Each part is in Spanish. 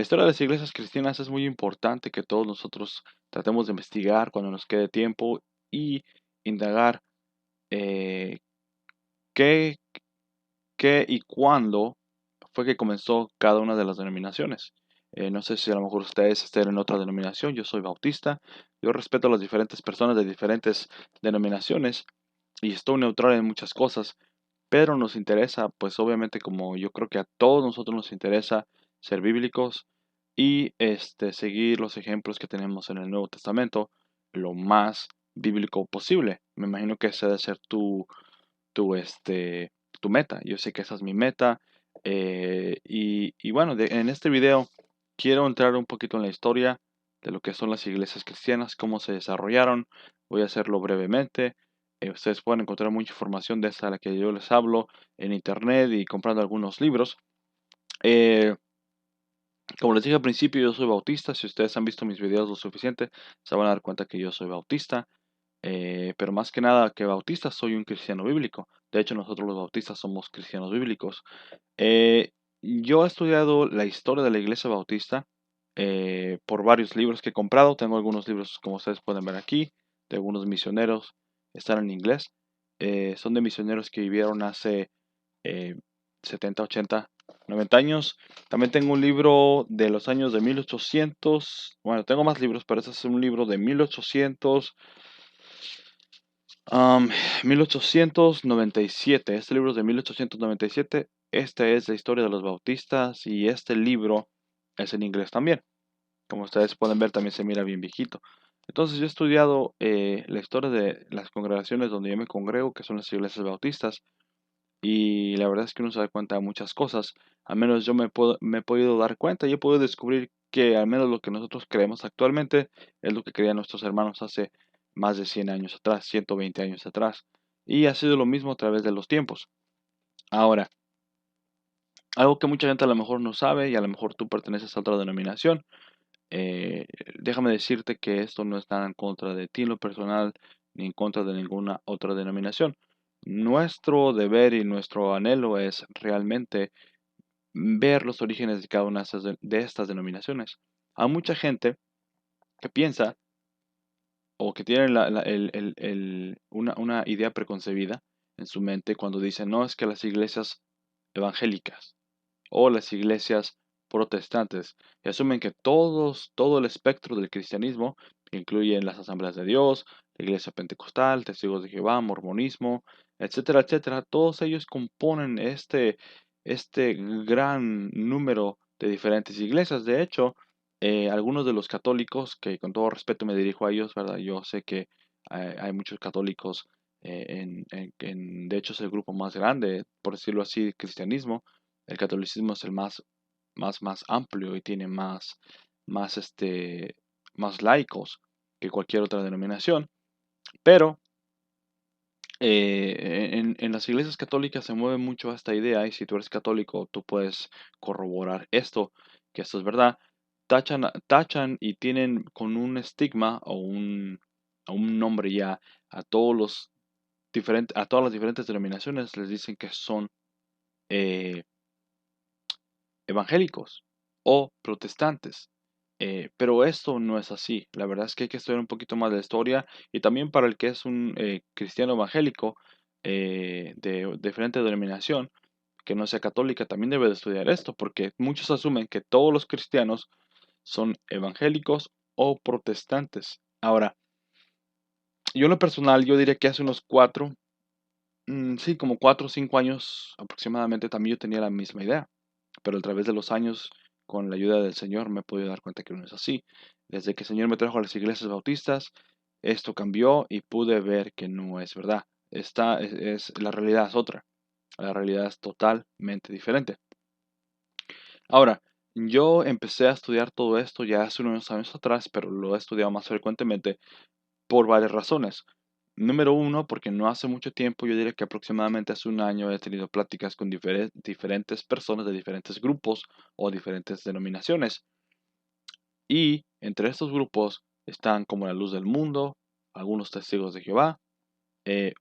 historia de las iglesias cristianas es muy importante que todos nosotros tratemos de investigar cuando nos quede tiempo y indagar eh, qué, qué y cuándo fue que comenzó cada una de las denominaciones. No sé si a lo mejor ustedes estén en otra denominación, yo soy bautista, yo respeto a las diferentes personas de diferentes denominaciones y estoy neutral en muchas cosas, pero nos interesa, pues obviamente como yo creo que a todos nosotros nos interesa ser bíblicos y seguir los ejemplos que tenemos en el Nuevo Testamento lo más bíblico posible. Me imagino que esa debe ser tu, este, tu meta. Yo sé que esa es mi meta. Y bueno, en este video quiero entrar un poquito en la historia de lo que son las iglesias cristianas, cómo se desarrollaron. Voy a hacerlo brevemente. Ustedes pueden encontrar mucha información de esta a la que yo les hablo en internet y comprando algunos libros. Eh, Como les dije al principio, yo soy bautista. Si ustedes han visto mis videos lo suficiente, se van a dar cuenta que yo soy bautista. Pero más que nada que bautista, soy un cristiano bíblico. De hecho, nosotros los bautistas somos cristianos bíblicos. Eh, yo he estudiado la historia de la iglesia bautista por varios libros que he comprado. Tengo algunos libros, como ustedes pueden ver aquí, de algunos misioneros. Están en inglés. Son de misioneros que vivieron hace eh, 70, 80, 90 años. También tengo un libro de los años de 1800. Bueno, tengo más libros, pero este es un libro de 1800. Am, 1897, este libro es de 1897. Esta es la historia de los bautistas y este libro es en inglés también. Como ustedes pueden ver, también se mira bien viejito. Entonces, yo he estudiado la historia de las congregaciones donde yo me congrego, que son las iglesias bautistas, y la verdad es que uno se da cuenta de muchas cosas. Al menos yo me he podido dar cuenta y he podido descubrir que al menos lo que nosotros creemos actualmente es lo que creían nuestros hermanos hace más de 100 años atrás, 120 años atrás. Y ha sido lo mismo a través de los tiempos. Ahora, algo que mucha gente a lo mejor no sabe y a lo mejor tú perteneces a otra denominación, eh, déjame decirte que esto no está en contra de ti en lo personal ni en contra de ninguna otra denominación. Nuestro deber y nuestro anhelo es realmente ver los orígenes de cada una de estas denominaciones. Hay mucha gente que piensa o que tiene una idea preconcebida en su mente cuando dicen, no, es que las iglesias evangélicas o las iglesias protestantes y asumen que todo el espectro del cristianismo, que incluyen las asambleas de Dios, la iglesia pentecostal, testigos de Jehová, mormonismo, etcétera, etcétera, todos ellos componen este gran número de diferentes iglesias. De hecho, algunos de los católicos, que con todo respeto me dirijo a ellos, ¿verdad? Yo sé que hay muchos católicos, de hecho es el grupo más grande, por decirlo así, del cristianismo. El catolicismo es el más amplio y tiene más, más laicos que cualquier otra denominación. Pero en las iglesias católicas se mueve mucho esta idea y si tú eres católico tú puedes corroborar esto, que esto es verdad. Tachan y tienen con un estigma o un nombre ya a a todas las diferentes denominaciones les dicen que son eh, evangélicos o protestantes. Pero esto no es así. La verdad es que hay que estudiar un poquito más de historia y también para el que es un cristiano evangélico de diferente denominación, que no sea católica, también debe de estudiar esto, porque muchos asumen que todos los cristianos son evangélicos o protestantes. Ahora, yo en lo personal, yo diría que hace unos sí, como 4 o 5 años aproximadamente, también yo tenía la misma idea. Pero a través de los años, con la ayuda del Señor, me he podido dar cuenta que no es así. Desde que el Señor me trajo a las iglesias bautistas, esto cambió y pude ver que no es verdad. La realidad es otra. La realidad es totalmente diferente. Ahora, yo empecé a estudiar todo esto ya hace unos años atrás, pero lo he estudiado más frecuentemente por varias razones. Número uno, porque no hace mucho tiempo, yo diría que aproximadamente hace un año he tenido pláticas con diferentes personas de diferentes grupos o diferentes denominaciones. Y entre estos grupos están como la Luz del Mundo, algunos testigos de Jehová,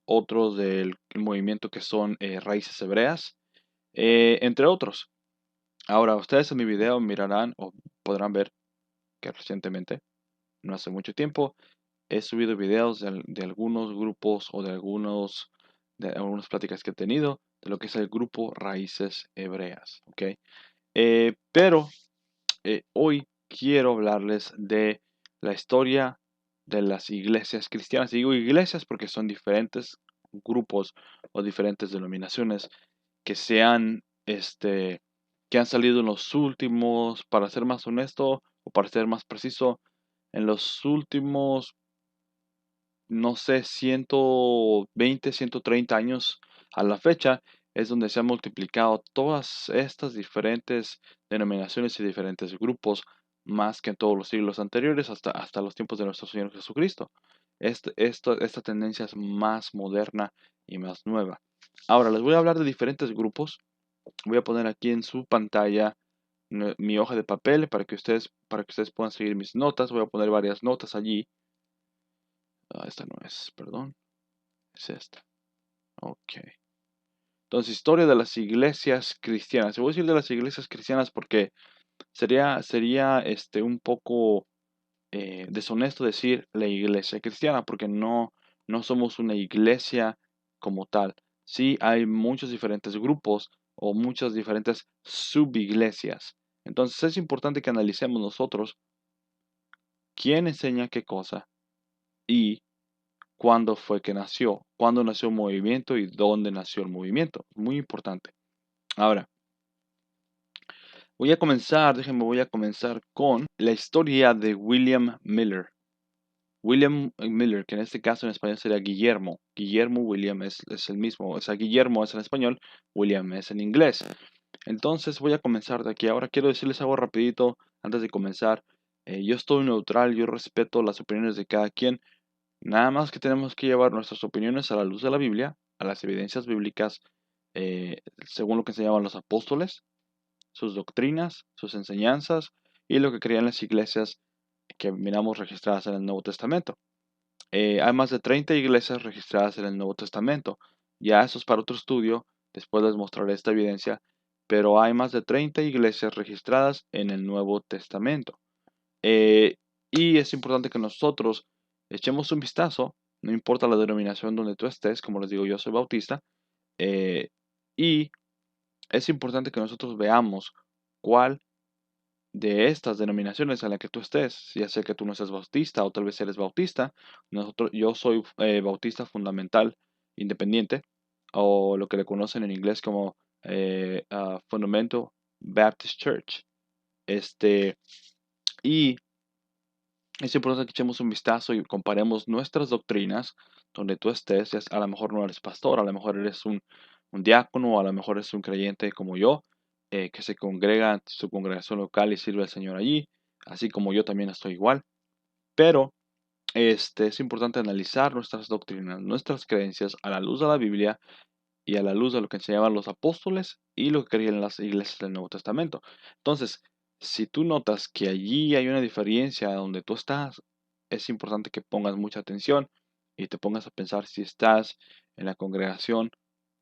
otros del movimiento que son Raíces Hebreas, entre otros. Ahora, ustedes en mi video mirarán o podrán ver que recientemente, no hace mucho tiempo, he subido videos de algunos grupos o de algunas pláticas que he tenido de lo que es el grupo Raíces Hebreas, ¿ok? Pero hoy quiero hablarles de la historia de las iglesias cristianas. Y digo iglesias porque son diferentes grupos o diferentes denominaciones que que han salido en los últimos, para ser más honesto o para ser más preciso, en los últimos, no sé, 120, 130 años a la fecha, es donde se han multiplicado todas estas diferentes denominaciones y diferentes grupos, más que en todos los siglos anteriores, hasta los tiempos de nuestro Señor Jesucristo. Esta tendencia es más moderna y más nueva. Ahora, les voy a hablar de diferentes grupos. Voy a poner aquí en su pantalla mi hoja de papel para que ustedes puedan seguir mis notas. Voy a poner varias notas allí. Esta no es, perdón. Es esta. Ok. Entonces, historia de las iglesias cristianas. Y voy a decir de las iglesias cristianas porque sería un poco deshonesto decir la iglesia cristiana, porque no somos una iglesia como tal. Sí hay muchos diferentes grupos o muchas diferentes subiglesias. Entonces es importante que analicemos nosotros quién enseña qué cosa y cuándo fue que nació, cuándo nació un movimiento y dónde nació el movimiento. Muy importante. Ahora, voy a comenzar con la historia de William Miller. William Miller, que en este caso en español sería Guillermo. Guillermo William es el mismo. O sea, Guillermo es en español, William es en inglés. Entonces voy a comenzar de aquí. Ahora quiero decirles algo rapidito antes de comenzar. Yo estoy neutral, yo respeto las opiniones de cada quien. Nada más que tenemos que llevar nuestras opiniones a la luz de la Biblia, a las evidencias bíblicas, según lo que enseñaban los apóstoles, sus doctrinas, sus enseñanzas y lo que creían las iglesias que miramos registradas en el Nuevo Testamento. Hay más de 30 iglesias registradas en el Nuevo Testamento. Ya eso es para otro estudio, después les mostraré esta evidencia, pero hay más de 30 iglesias registradas en el Nuevo Testamento. Eh, y es importante que nosotros echemos un vistazo, no importa la denominación donde tú estés, como les digo, yo soy bautista, eh, y es importante que nosotros veamos cuál de estas denominaciones en la que tú estés, ya sea que tú no seas bautista o tal vez eres bautista, yo soy bautista fundamental independiente, o lo que le conocen en inglés como Fundamental Baptist Church. Este, y es importante que echemos un vistazo y comparemos nuestras doctrinas donde tú estés. A lo mejor no eres pastor, a lo mejor eres un diácono, a lo mejor eres un creyente como yo, que se congrega en su congregación local y sirve al Señor allí, así como yo también estoy igual. Pero es importante analizar nuestras doctrinas, nuestras creencias a la luz de la Biblia y a la luz de lo que enseñaban los apóstoles y lo que creían las iglesias del Nuevo Testamento. Entonces, si tú notas que allí hay una diferencia donde tú estás, es importante que pongas mucha atención y te pongas a pensar si estás en la congregación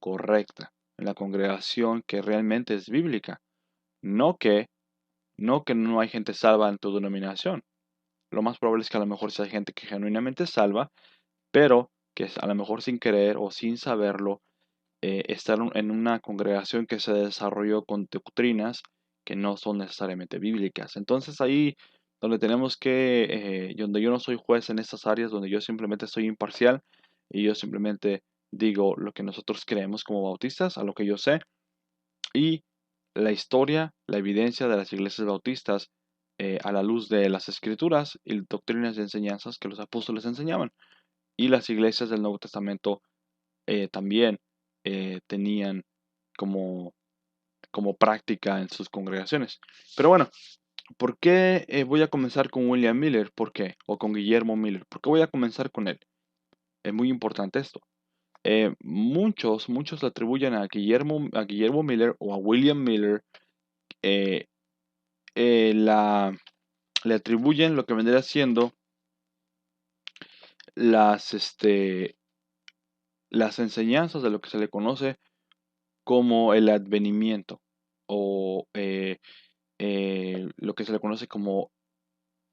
correcta, en la congregación que realmente es bíblica, no que no hay gente salva en tu denominación. Lo más probable es que a lo mejor sí hay gente que genuinamente es salva, pero que a lo mejor sin querer o sin saberlo estar en una congregación que se desarrolló con doctrinas que no son necesariamente bíblicas. Entonces ahí donde tenemos donde yo no soy juez en estas áreas, donde yo simplemente soy imparcial y yo simplemente digo lo que nosotros creemos como bautistas, a lo que yo sé, y la historia, la evidencia de las iglesias bautistas a la luz de las escrituras y doctrinas y enseñanzas que los apóstoles enseñaban. Y las iglesias del Nuevo Testamento también tenían como, como práctica en sus congregaciones. Pero bueno, ¿por qué voy a comenzar con William Miller? ¿Por qué? O con Guillermo Miller. ¿Por qué voy a comenzar con él? Es muy importante esto. Muchos le atribuyen a Guillermo Miller o a William Miller, eh, le atribuyen lo que vendría siendo las, las enseñanzas de lo que se le conoce como el advenimiento o lo que se le conoce como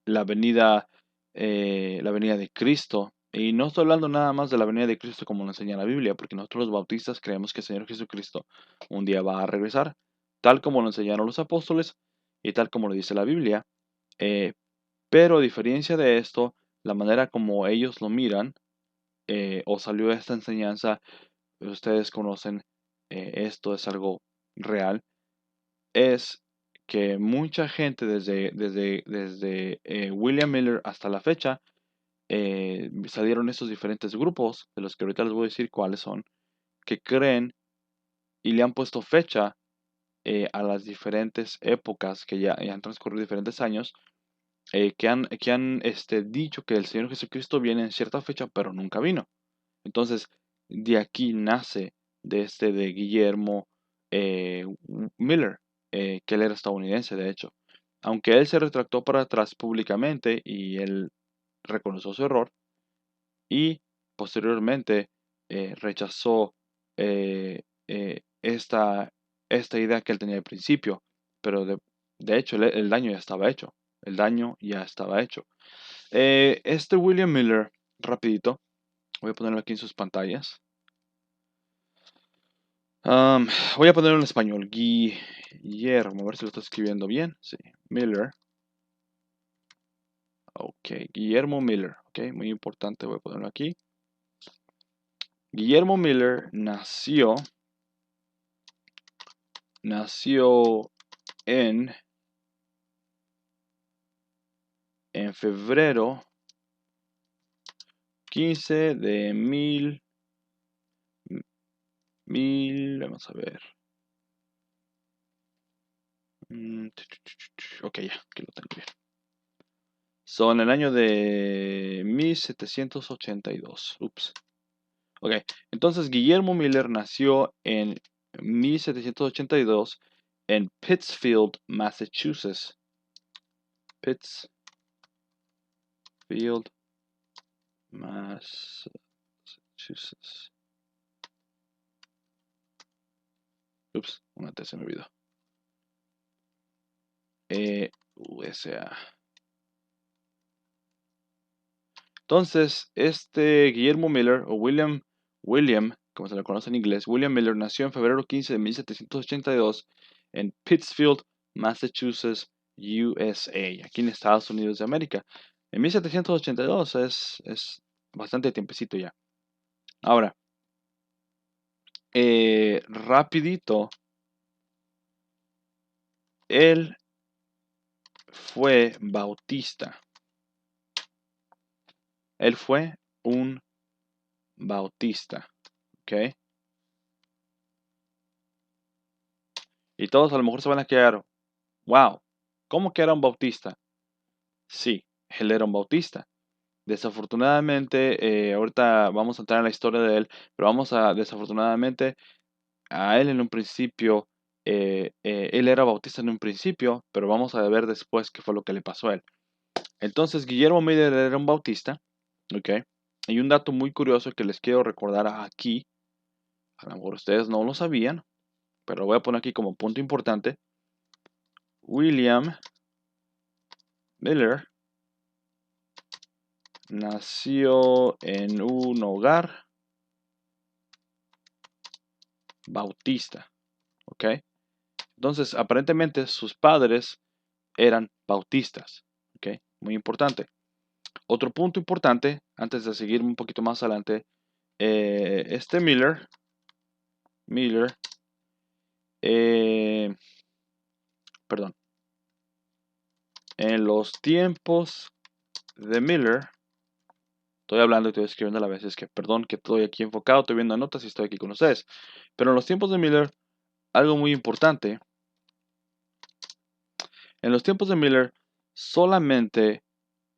la la venida de Cristo. Y no estoy hablando nada más de la venida de Cristo como lo enseña la Biblia, porque nosotros los bautistas creemos que el Señor Jesucristo un día va a regresar, tal como lo enseñaron los apóstoles y tal como lo dice la Biblia. Eh, pero a diferencia de esto, la manera como ellos lo miran, o salió esta enseñanza, ustedes conocen, esto es algo real, es que mucha gente desde William Miller hasta la fecha, salieron estos diferentes grupos, de los que ahorita les voy a decir cuáles son, que creen y le han puesto fecha a las diferentes épocas que ya han transcurrido diferentes años, que han dicho que el Señor Jesucristo viene en cierta fecha, pero nunca vino. Entonces, de aquí nace de Guillermo Miller, que él era estadounidense, de hecho. Aunque él se retractó para atrás públicamente y él reconoció su error y posteriormente rechazó esta idea que él tenía al principio, pero de hecho el daño ya estaba hecho. El daño ya estaba hecho. William Miller, rapidito, voy a ponerlo aquí en sus pantallas. Voy a ponerlo en español. Guillermo, a ver si lo estoy escribiendo bien. Sí, Miller. Ok, Guillermo Miller. Ok, muy importante, voy a ponerlo aquí. Guillermo Miller nació en febrero 15 de vamos a ver. Ok, ya, aquí lo tengo bien. Son el año de 1782. Ups. Ok, entonces Guillermo Miller nació en 1782 en Pittsfield, Massachusetts. Pittsfield, Massachusetts. Ups, una T se me olvidó. USA. Entonces, Guillermo Miller, o William, como se le conoce en inglés, William Miller nació en febrero 15 de 1782 en Pittsfield, Massachusetts, USA, aquí en Estados Unidos de América. En 1782 es bastante tiempecito ya. Ahora, rapidito, él fue bautista. Él fue un bautista, ¿ok? Y todos a lo mejor se van a quedar, wow, ¿cómo que era un bautista? Sí, él era un bautista. Desafortunadamente, ahorita vamos a entrar en la historia de él, pero desafortunadamente, a él en un principio, él era bautista en un principio, pero vamos a ver después qué fue lo que le pasó a él. Entonces, Guillermo Miller era un bautista, ¿ok? Y un dato muy curioso que les quiero recordar aquí, a lo mejor ustedes no lo sabían, pero lo voy a poner aquí como punto importante. William Miller nació en un hogar bautista, ¿ok? Entonces, aparentemente sus padres eran bautistas, ¿ok? Muy importante. Otro punto importante, antes de seguir un poquito más adelante, Miller, eh, perdón, en los tiempos de Miller, estoy hablando y estoy escribiendo a la vez, es que perdón que estoy aquí enfocado, estoy viendo notas y estoy aquí con ustedes, pero en los tiempos de Miller, algo muy importante, en los tiempos de Miller solamente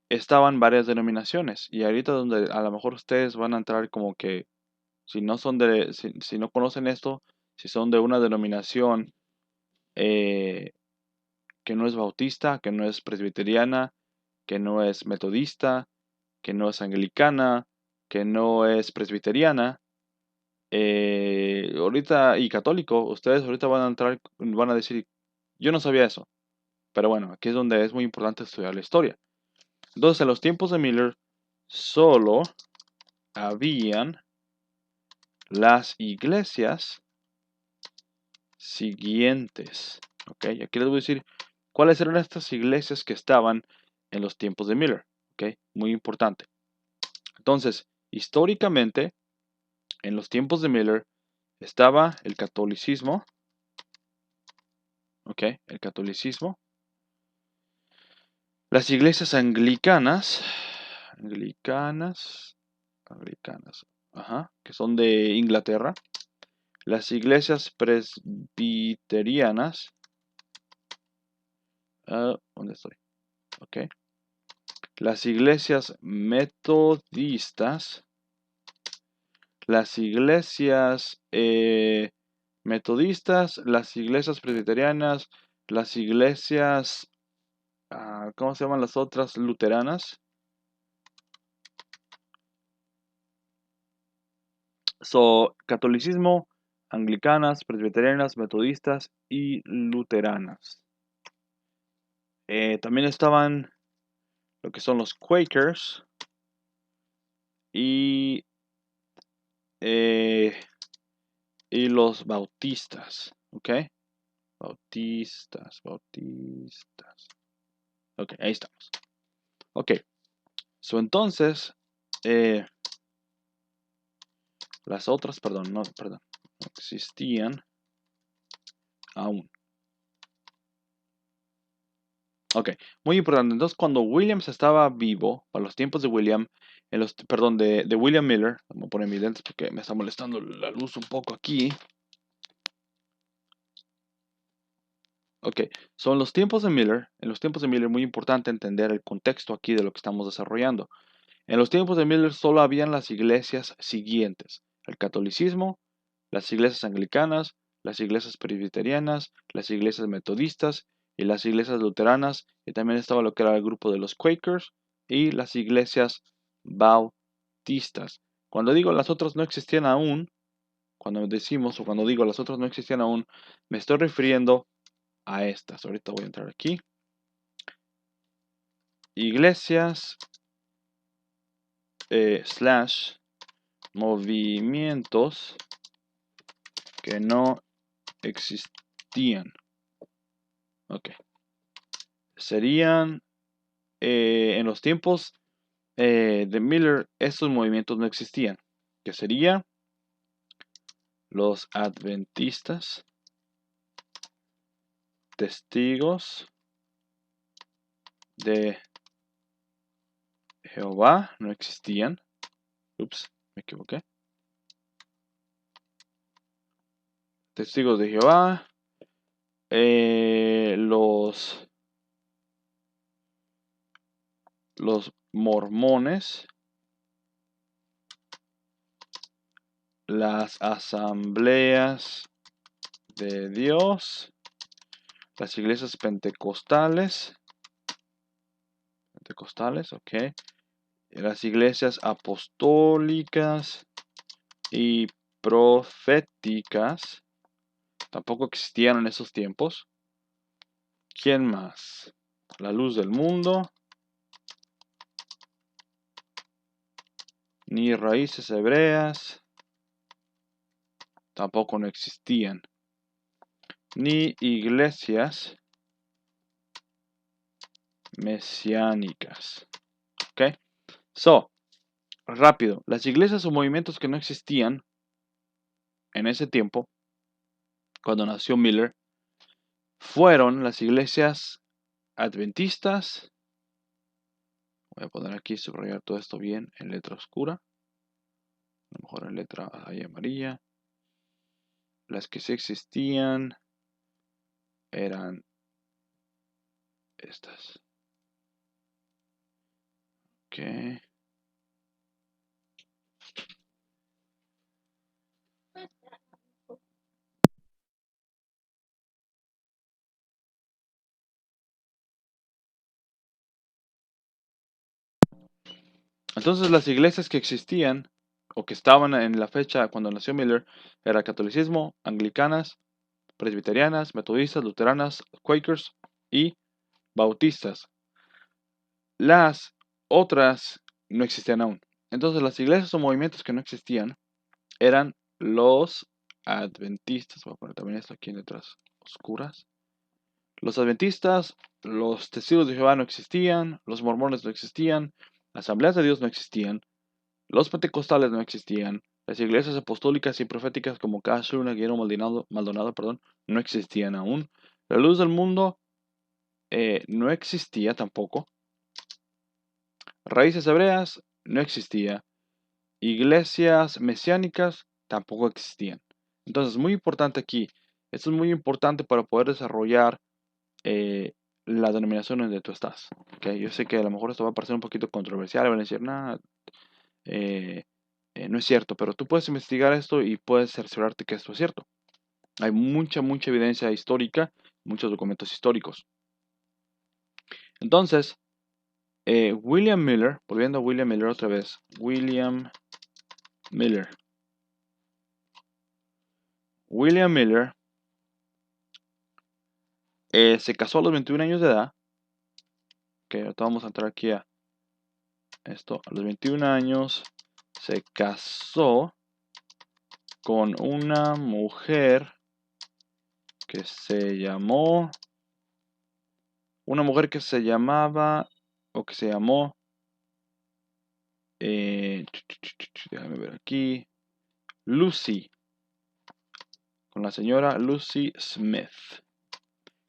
estaban varias denominaciones y ahorita donde a lo mejor ustedes van a entrar como que si no son si no conocen esto, si son de una denominación eh, que no es bautista, que no es presbiteriana, que no es metodista, que no es anglicana, que no es presbiteriana, ahorita y católico, ustedes ahorita van a entrar, van a decir, yo no sabía eso. Pero bueno, aquí es donde es muy importante estudiar la historia. Entonces, en los tiempos de Miller, solo habían las iglesias siguientes. Ok, aquí les voy a decir cuáles eran estas iglesias que estaban en los tiempos de Miller. Ok, muy importante. Entonces, históricamente, en los tiempos de Miller estaba el catolicismo. Ok, el catolicismo. Las iglesias anglicanas, ajá, que son de Inglaterra. Las iglesias presbiterianas. ¿Dónde estoy? Ok. Las iglesias metodistas. Las iglesias metodistas. Las iglesias presbiterianas. Las iglesias. ¿Cómo se llaman las otras? Luteranas. Catolicismo, anglicanas, presbiterianas, metodistas y luteranas. También estaban lo que son los Quakers y, eh, y los bautistas, ¿ok? Bautistas. Ok, ahí estamos. Ok, entonces, las otras, perdón, no existían aún. Ok, muy importante. Entonces, cuando Williams estaba vivo, para los tiempos de William, perdón, de William Miller, vamos a poner mis lentes porque me está molestando la luz un poco aquí. Ok, son los tiempos de Miller. En los tiempos de Miller, muy importante entender el contexto aquí de lo que estamos desarrollando. En los tiempos de Miller solo habían las iglesias siguientes: el catolicismo, las iglesias anglicanas, las iglesias presbiterianas, las iglesias metodistas y las iglesias luteranas, y también estaba lo que era el grupo de los Quakers y las iglesias bautistas. Cuando digo las otras no existían aún, cuando decimos o cuando digo las otras no existían aún, me estoy refiriendo a estas. Ahorita voy a entrar aquí. Iglesias slash movimientos que no existían. Ok. Serían en los tiempos de Miller, estos movimientos no existían. Que serían los adventistas, testigos de Jehová, no existían. Ups, me equivoqué. Testigos de Jehová, los mormones, las asambleas de Dios, las iglesias pentecostales, ok, las iglesias apostólicas y proféticas, tampoco existían en esos tiempos. ¿Quién más? La luz del mundo, ni raíces hebreas, tampoco no existían, ni iglesias mesiánicas. ¿Ok? Rápido, las iglesias o movimientos que no existían en ese tiempo, cuando nació Miller, fueron las iglesias adventistas. Voy a poner aquí, subrayar todo esto bien en letra oscura, a lo mejor en letra ahí amarilla. Las que sí existían eran estas. Ok. Entonces las iglesias que existían o que estaban en la fecha cuando nació Miller era catolicismo, anglicanas, presbiterianas, metodistas, luteranas, quakers y bautistas. Las otras no existían aún. Entonces las iglesias o movimientos que no existían eran los adventistas. Voy a poner también esto aquí en letras oscuras. Los adventistas, los testigos de Jehová no existían, los mormones no existían, las asambleas de Dios no existían, los pentecostales no existían, las iglesias apostólicas y proféticas como Cashuna, Guillermo Maldonado, no existían aún. La luz del mundo no existía tampoco. Raíces hebreas no existía. Iglesias mesiánicas tampoco existían. Entonces, muy importante aquí. Esto es muy importante para poder desarrollar la denominación en donde tú estás. ¿Okay? Yo sé que a lo mejor esto va a parecer un poquito controversial, van a decir, nada, no es cierto, pero tú puedes investigar esto y puedes cerciorarte que esto es cierto. Hay mucha evidencia histórica, muchos documentos históricos. Entonces, William Miller, volviendo a William Miller otra vez, William Miller se casó a los 21 años de edad. Ok, ahorita vamos a entrar aquí a esto. A los 21 años se casó con una mujer que se llamó, o que se llamó, déjame ver aquí, Lucy, con la señora Lucy Smith.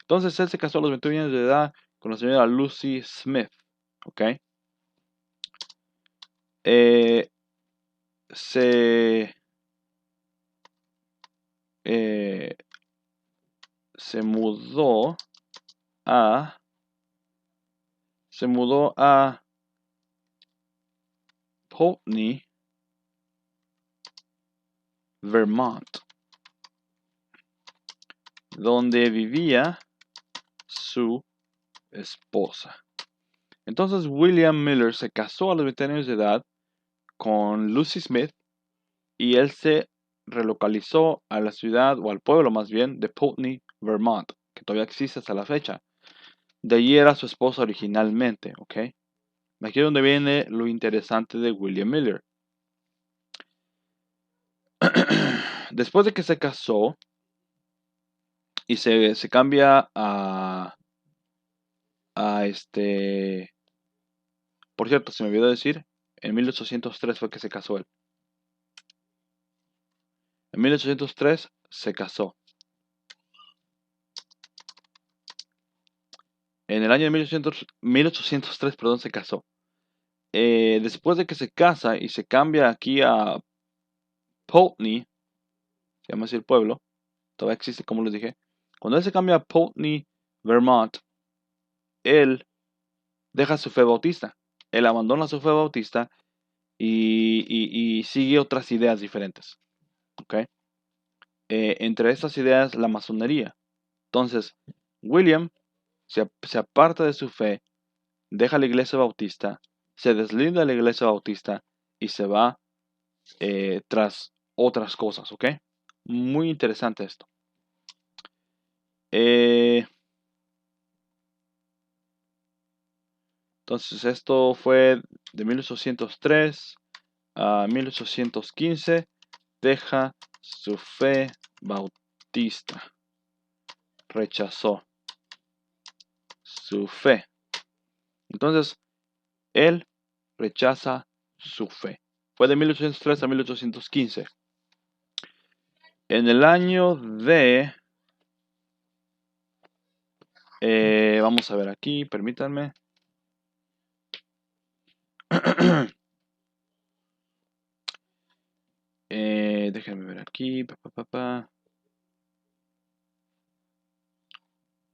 Entonces él se casó a los 21 años de edad con la señora Lucy Smith, ¿ok? Se eh, se mudó a Putney, Vermont, donde vivía su esposa. Entonces William Miller se casó a los 20 años de edad con Lucy Smith y él se relocalizó a la ciudad, o al pueblo más bien, de Putney, Vermont, que todavía existe hasta la fecha. De allí era su esposa originalmente, ¿ok? Aquí es donde viene lo interesante de William Miller. Después de que se casó y se cambia a por cierto, se me olvidó decir, en 1803 fue que se casó él. En 1803 se casó. En el año de 1803, perdón, se casó. Después de que se casa y se cambia aquí a Putney, se llama así el pueblo, todavía existe como les dije. Cuando él se cambia a Putney, Vermont, él deja su fe bautista. Él abandona su fe bautista y sigue otras ideas diferentes. ¿Ok? Entre estas ideas, la masonería. Entonces, William se aparta de su fe, deja la iglesia bautista, se deslinda de la iglesia bautista y se va tras otras cosas, ¿ok? Muy interesante esto. Entonces esto fue de 1803 a 1815. Deja su fe bautista. Rechazó su fe. Entonces, él rechaza su fe. Fue de 1803 a 1815. En el año de... vamos a ver aquí, permítanme. Déjenme ver aquí.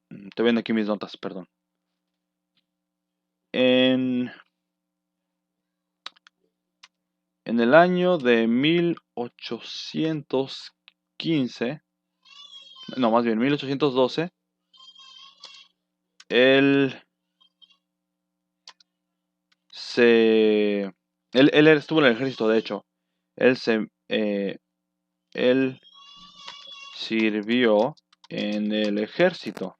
Estoy viendo aquí mis notas, perdón. En el año de 1815, no, más bien 1812, él estuvo en el ejército, de hecho. Él sirvió en el ejército.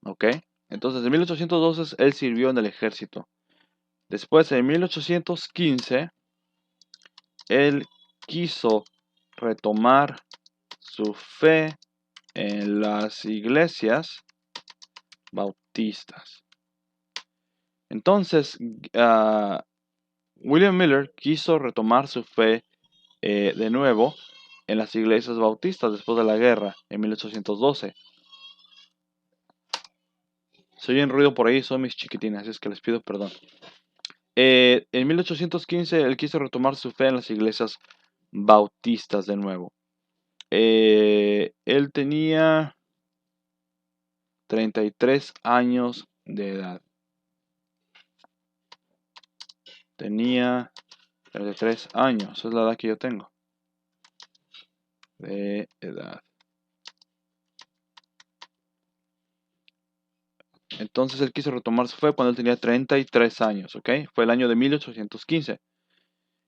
¿ok? Entonces en 1812 él sirvió en el ejército. Después en 1815 él quiso retomar su fe en las iglesias bautistas. Entonces, William Miller quiso retomar su fe de nuevo en las iglesias bautistas después de la guerra en 1812. Se oye ruido por ahí, son mis chiquitinas, así es que les pido perdón. En 1815 él quiso retomar su fe en las iglesias bautistas de nuevo. Él tenía 33 años de edad. Tenía 33 años, esa es la edad que yo tengo. De edad. Entonces él quiso retomar su fe cuando él tenía 33 años, ¿ok? Fue el año de 1815.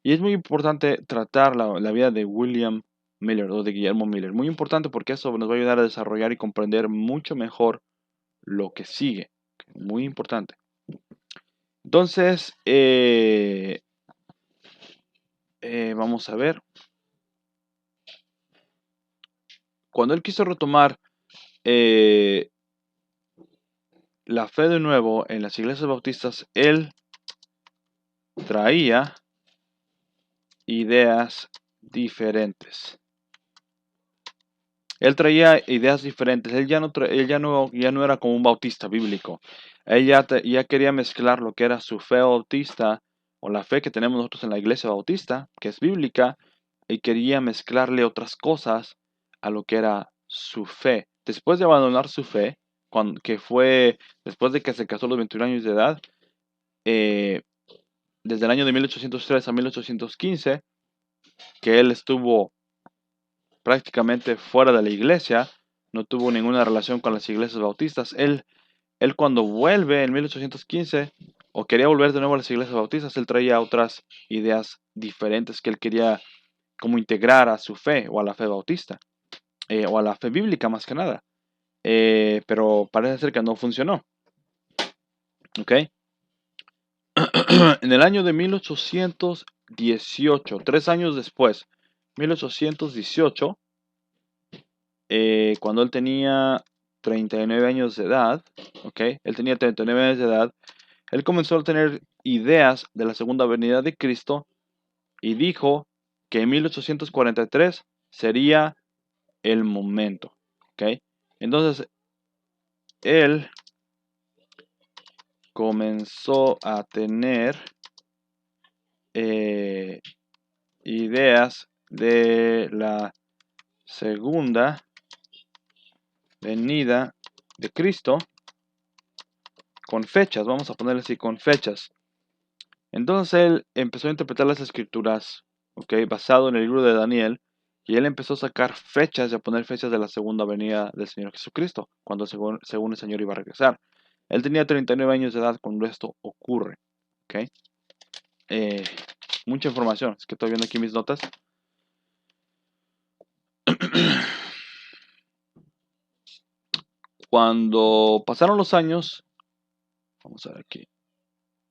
Y es muy importante tratar la vida de William Miller o de Guillermo Miller. Muy importante porque eso nos va a ayudar a desarrollar y comprender mucho mejor lo que sigue. Muy importante. Entonces, vamos a ver. Cuando él quiso retomar eh, la fe de nuevo en las iglesias bautistas, él traía ideas diferentes. Él traía ideas diferentes. Él ya no era como un bautista bíblico. Él ya quería mezclar lo que era su fe bautista o la fe que tenemos nosotros en la iglesia bautista, que es bíblica, y quería mezclarle otras cosas a lo que era su fe. Después de abandonar su fe, que fue después de que se casó a los 21 años de edad, eh, desde el año de 1803 a 1815, que él estuvo prácticamente fuera de la iglesia, no tuvo ninguna relación con las iglesias bautistas. Él cuando vuelve en 1815, o quería volver de nuevo a las iglesias bautistas, él traía otras ideas diferentes que él quería como integrar a su fe o a la fe bautista, o a la fe bíblica más que nada. Pero parece ser que no funcionó. ¿Ok? En el año de 1818, 3 años después, 1818, cuando él tenía 39 años de edad, ¿ok? Él tenía 39 años de edad, él comenzó a tener ideas de la segunda venida de Cristo y dijo que en 1843 sería el momento, ¿ok? Entonces, él comenzó a tener eh, ideas de la segunda venida de Cristo con fechas, vamos a ponerle así, con fechas. Entonces él empezó a interpretar las escrituras, ¿ok? Basado en el libro de Daniel, y él empezó a sacar fechas y a poner fechas de la segunda venida del Señor Jesucristo, cuando según el Señor iba a regresar. Él tenía 39 años de edad cuando esto ocurre, ¿ok? Eh, Mucha información, es que estoy viendo aquí mis notas. Cuando pasaron los años, vamos a ver aquí,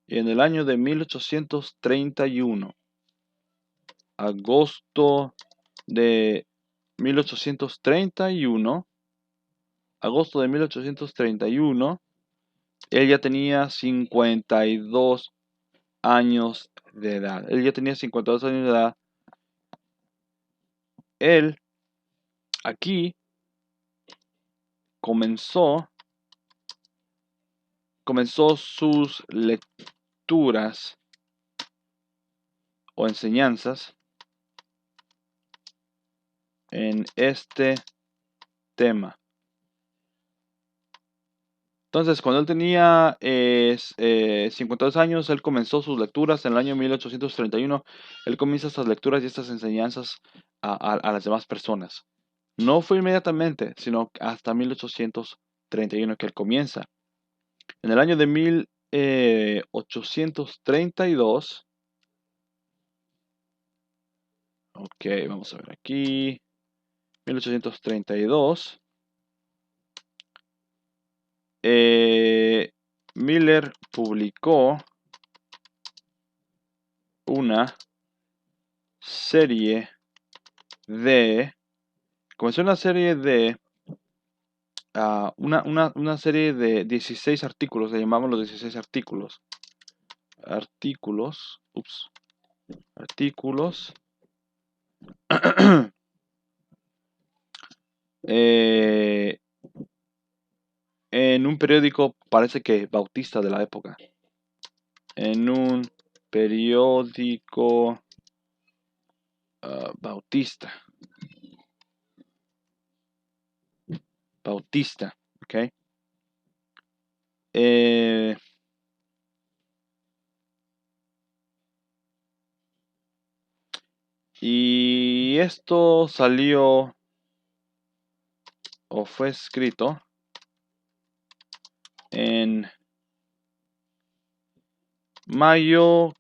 en el año de 1831, agosto de 1831, agosto de 1831, él ya tenía 52 años de edad. Él ya tenía 52 años de edad. Él aquí comenzó sus lecturas o enseñanzas en este tema. Entonces, cuando él tenía 52 años, él comenzó sus lecturas en el año 1831. Él comienza estas lecturas y estas enseñanzas a las demás personas. No fue inmediatamente, sino hasta 1831 que él comienza. En el año de 1832, ok, vamos a ver aquí, 1832, Miller publicó una serie de... Comenzó una serie de... una serie de 16 artículos, le llamamos los 16 artículos. Artículos. En un periódico, parece que bautista de la época. En un periódico bautista. ¿Ok? Y esto salió o fue escrito en mayo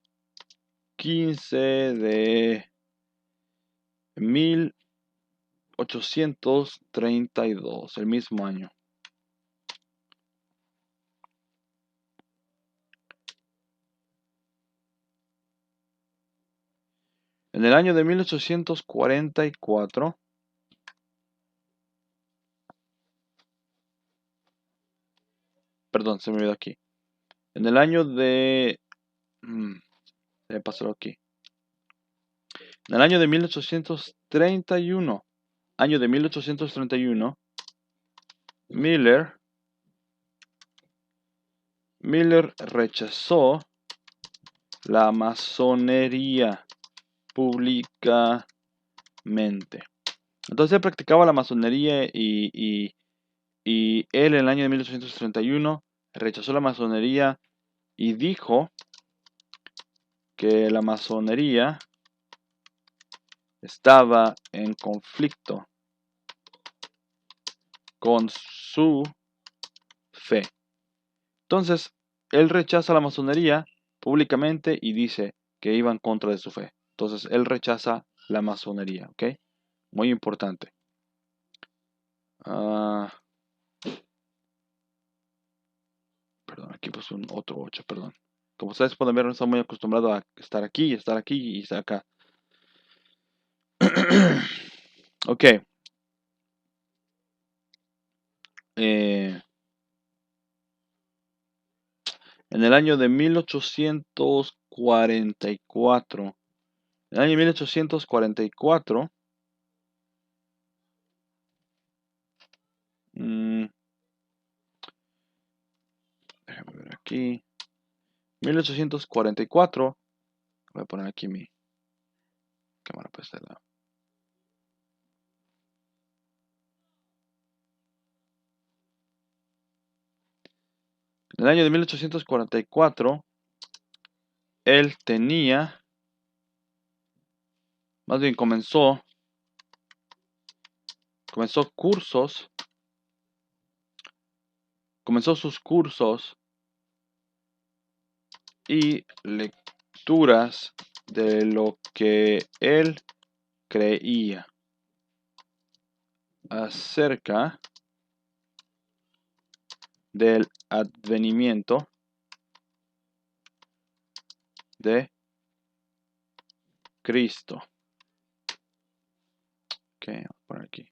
15 de 1832, el mismo año. En el año de 1844, perdón, se me olvidó aquí. En el año de... se me pasó aquí. En el año de 1831, Miller rechazó la masonería públicamente. Entonces él practicaba la masonería y él en el año de 1831 rechazó la masonería y dijo que la masonería estaba en conflicto con su fe. Entonces, él rechaza la masonería públicamente y dice que iba en contra de su fe. Entonces, él rechaza la masonería, ¿ok? Muy importante. Perdón, aquí puse un otro 8, perdón. Como ustedes pueden ver, no estoy muy acostumbrado a estar aquí y estar acá. Ok. En el año de 1844. En el año 1844. Déjame ver aquí. 1844. Voy a poner aquí mi cámara para este lado. En el año de 1844, él tenía, más bien comenzó cursos, comenzó sus cursos y lecturas de lo que él creía acerca del advenimiento de Cristo. Ok, vamos a poner aquí.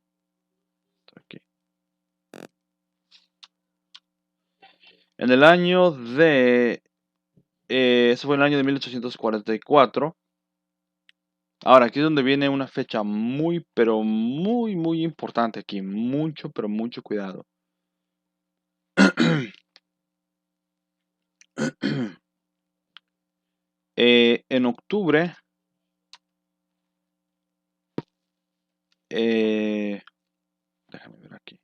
En el año de... eso fue en el año de 1844. Ahora, aquí es donde viene una fecha muy, pero muy, muy importante aquí. Mucho, pero mucho cuidado. En octubre, déjame ver aquí.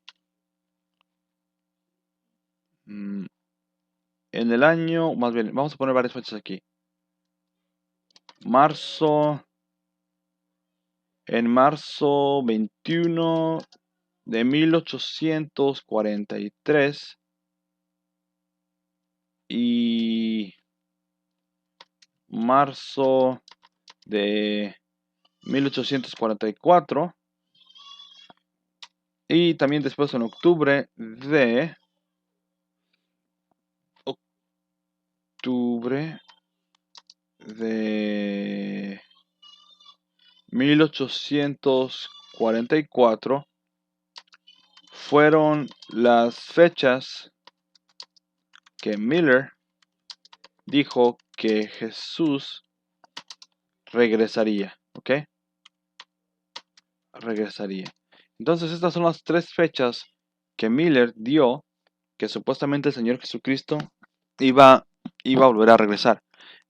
En el año, más bien, vamos a poner varias fechas aquí. En marzo 21 de 1843 y marzo de 1844 y también después en octubre de octubre de 1844 fueron las fechas que Miller dijo que Jesús regresaría, ¿ok? Regresaría. Entonces estas son las tres fechas que Miller dio que supuestamente el Señor Jesucristo iba, iba a volver a regresar.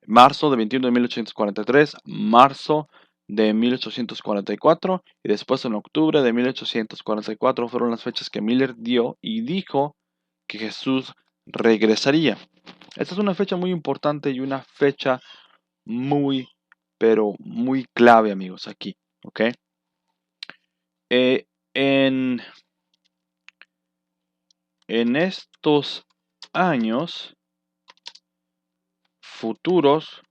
Marzo de 21 de 1843, marzo de 1844 y después en octubre de 1844 fueron las fechas que Miller dio y dijo que Jesús regresaría. Esta es una fecha muy importante y una fecha muy, pero muy clave, amigos, aquí, ¿ok? Eh, en, en estos años futuros,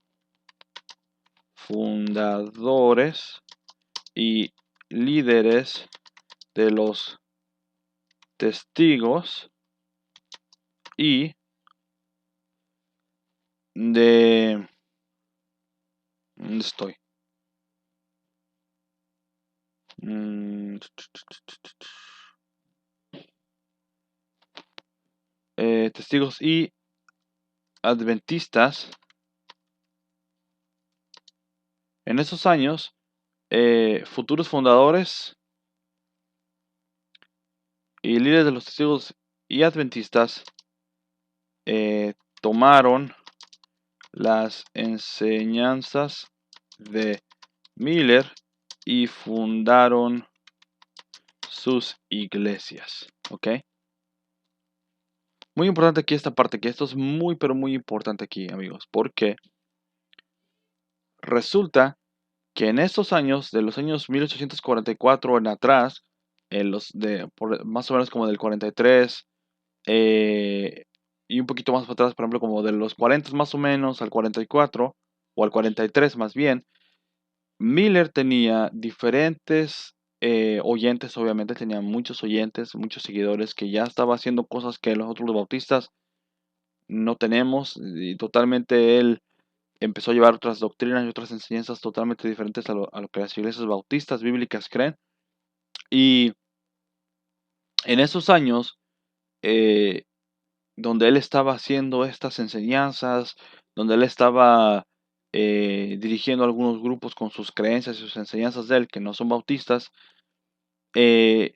fundadores y líderes de los testigos y de... ¿Dónde estoy? Testigos y adventistas. En esos años, futuros fundadores y líderes de los testigos y adventistas tomaron las enseñanzas de Miller y fundaron sus iglesias, ¿ok? Muy importante aquí esta parte, que esto es muy, pero muy importante aquí, amigos, porque resulta que en estos años, de los años 1844 en atrás, más o menos como del 43, y un poquito más para atrás, por ejemplo, como de los 40 más o menos al 44, o al 43 más bien, Miller tenía diferentes oyentes, obviamente tenía muchos oyentes, muchos seguidores, que ya estaba haciendo cosas que nosotros los bautistas no tenemos, y totalmente él empezó a llevar otras doctrinas y otras enseñanzas totalmente diferentes a lo que las iglesias bautistas bíblicas creen. Y en esos años, eh, donde él estaba haciendo estas enseñanzas, donde él estaba dirigiendo algunos grupos con sus creencias y sus enseñanzas de él, que no son bautistas, eh,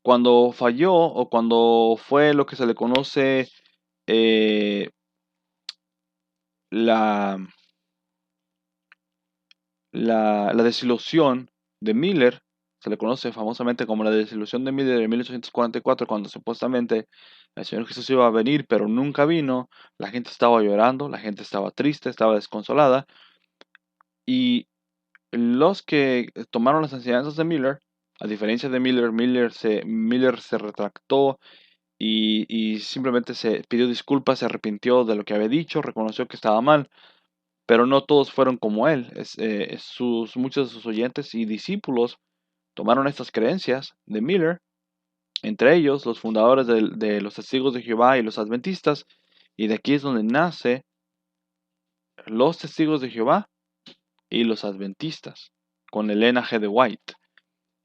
cuando falló o cuando fue lo que se le conoce eh, la, la desilusión de Miller, se le conoce famosamente como la desilusión de Miller en 1844, cuando supuestamente el Señor Jesús iba a venir, pero nunca vino. La gente estaba llorando, la gente estaba triste, estaba desconsolada, y los que tomaron las enseñanzas de Miller, a diferencia de Miller, Miller se retractó y simplemente se pidió disculpas, se arrepintió de lo que había dicho, reconoció que estaba mal, pero no todos fueron como él. Muchos de sus oyentes y discípulos tomaron estas creencias de Miller, entre ellos los fundadores de los Testigos de Jehová y los Adventistas, y de aquí es donde nace los Testigos de Jehová y los Adventistas, con Elena G. de White.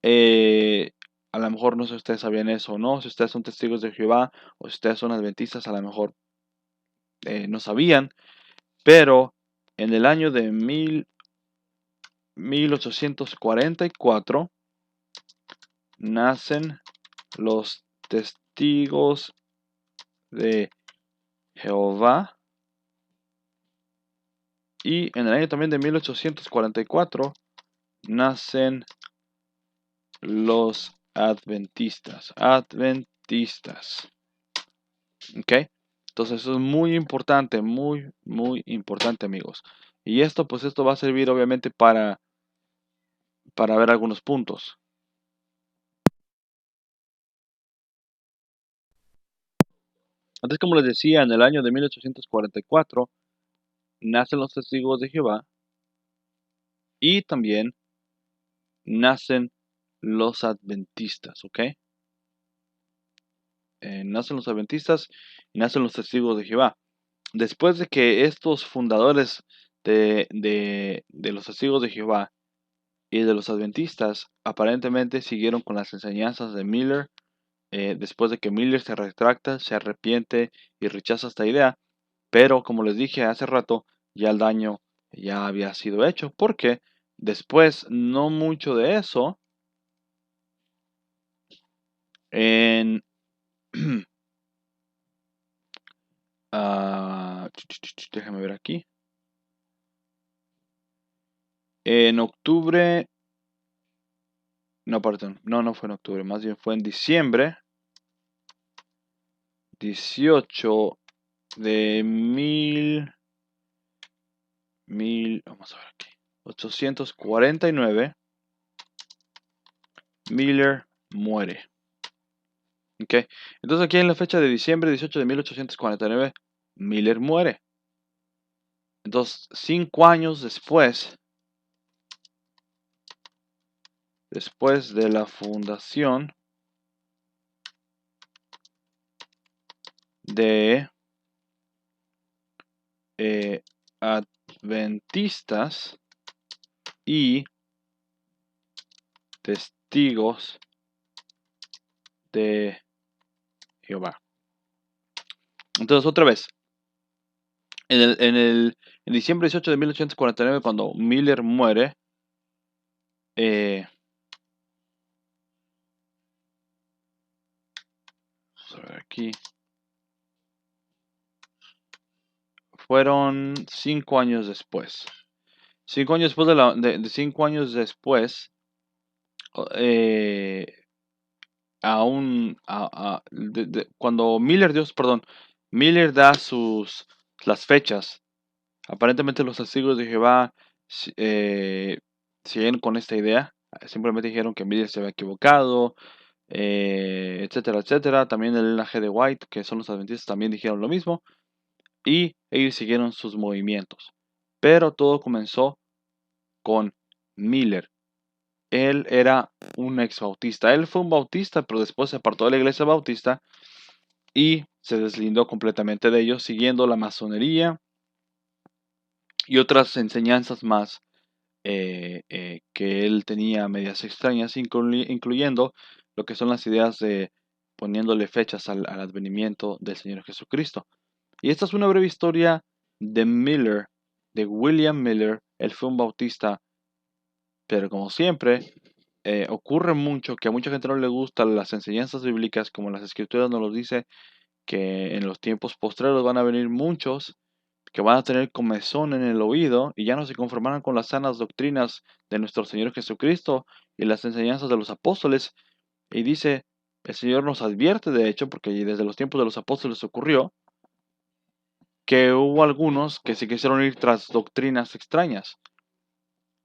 Eh, a lo mejor no sé si ustedes sabían eso o no, si ustedes son Testigos de Jehová o si ustedes son Adventistas, a lo mejor no sabían, pero en el año de 1844 nacen los Testigos de Jehová, y en el año también de 1844 nacen los Adventistas. ¿Ok? Entonces eso es muy importante, muy, muy importante, amigos. Y esto va a servir obviamente para ver algunos puntos. Antes, como les decía, en el año de 1844 nacen los Testigos de Jehová y también nacen los Adventistas, ¿ok? Nacen los Adventistas y nacen los Testigos de Jehová. después de que estos fundadores de los testigos de Jehová y de los adventistas aparentemente siguieron con las enseñanzas de Miller, después de que Miller se retracta, se arrepiente y rechaza esta idea, pero como les dije hace rato, ya el daño ya había sido hecho, porque después, no mucho de eso, en déjame ver aquí. En octubre, no, perdón, no fue en octubre, más bien fue en diciembre 18 de vamos a ver aquí, 849, Miller muere. ¿Ok? Entonces aquí en la fecha de diciembre 18 de 1849, Miller muere. Entonces, 5 años después de la fundación de adventistas y testigos de Jehová. Entonces, otra vez, en diciembre 18 de 1849, cuando Miller muere, vamos a ver aquí, fueron 5 años después. 5 años después de 5 años después, eh, cuando Miller da las fechas. Aparentemente los testigos de Jehová siguen con esta idea. Simplemente dijeron que Miller se había equivocado, etcétera, etcétera. También el linaje de White, que son los adventistas, también dijeron lo mismo. Y ellos siguieron sus movimientos. Pero todo comenzó con Miller. Él era un ex bautista. Él fue un bautista, pero después se apartó de la iglesia bautista y se deslindó completamente de ellos, siguiendo la masonería y otras enseñanzas más que él tenía medias extrañas, incluyendo lo que son las ideas de poniéndole fechas al advenimiento del Señor Jesucristo. Y esta es una breve historia de Miller, de William Miller. Él fue un bautista, pero como siempre, ocurre mucho que a mucha gente no le gustan las enseñanzas bíblicas, como las escrituras nos lo dice, que en los tiempos postreros van a venir muchos que van a tener comezón en el oído y ya no se conformarán con las sanas doctrinas de nuestro Señor Jesucristo y las enseñanzas de los apóstoles. Y dice, el Señor nos advierte, de hecho, porque desde los tiempos de los apóstoles ocurrió, que hubo algunos que se quisieron ir tras doctrinas extrañas.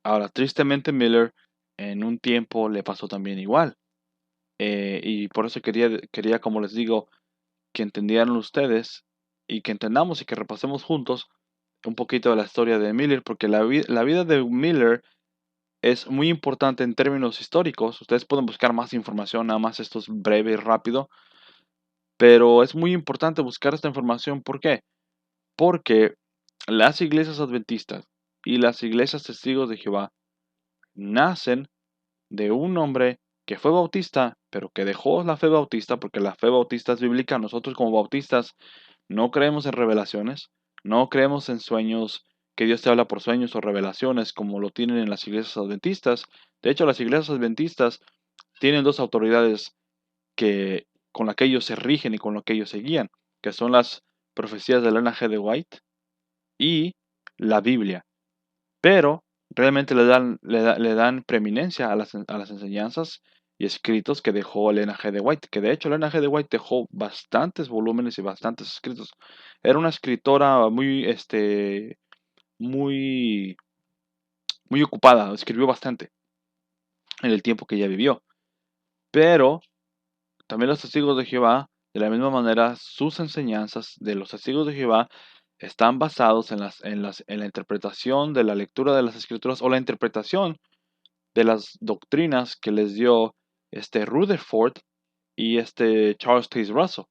Ahora, tristemente, Miller en un tiempo le pasó también igual. Y por eso quería, como les digo, que entendieran ustedes y que entendamos y que repasemos juntos un poquito de la historia de Miller, porque la vida de Miller es muy importante en términos históricos. Ustedes pueden buscar más información, nada más esto es breve y rápido, pero es muy importante buscar esta información. ¿Por qué? Porque las iglesias adventistas y las iglesias testigos de Jehová nacen de un hombre que fue bautista, pero que dejó la fe bautista, porque la fe bautista es bíblica. Nosotros como bautistas no creemos en revelaciones, no creemos en sueños, que Dios te habla por sueños o revelaciones como lo tienen en las iglesias adventistas. De hecho, las iglesias adventistas tienen dos autoridades con las que ellos se rigen y con las que ellos se guían, que son las profecías de Elena G. de White y la Biblia. Pero realmente le dan preeminencia a las enseñanzas y escritos que dejó Elena G. de White, que de hecho Elena G. de White dejó bastantes volúmenes y bastantes escritos. Era una escritora muy, muy ocupada, escribió bastante en el tiempo que ella vivió. Pero también los testigos de Jehová, de la misma manera, sus enseñanzas de los testigos de Jehová están basados en la interpretación de la lectura de las escrituras o la interpretación de las doctrinas que les dio Rutherford y Charles Taze Russell.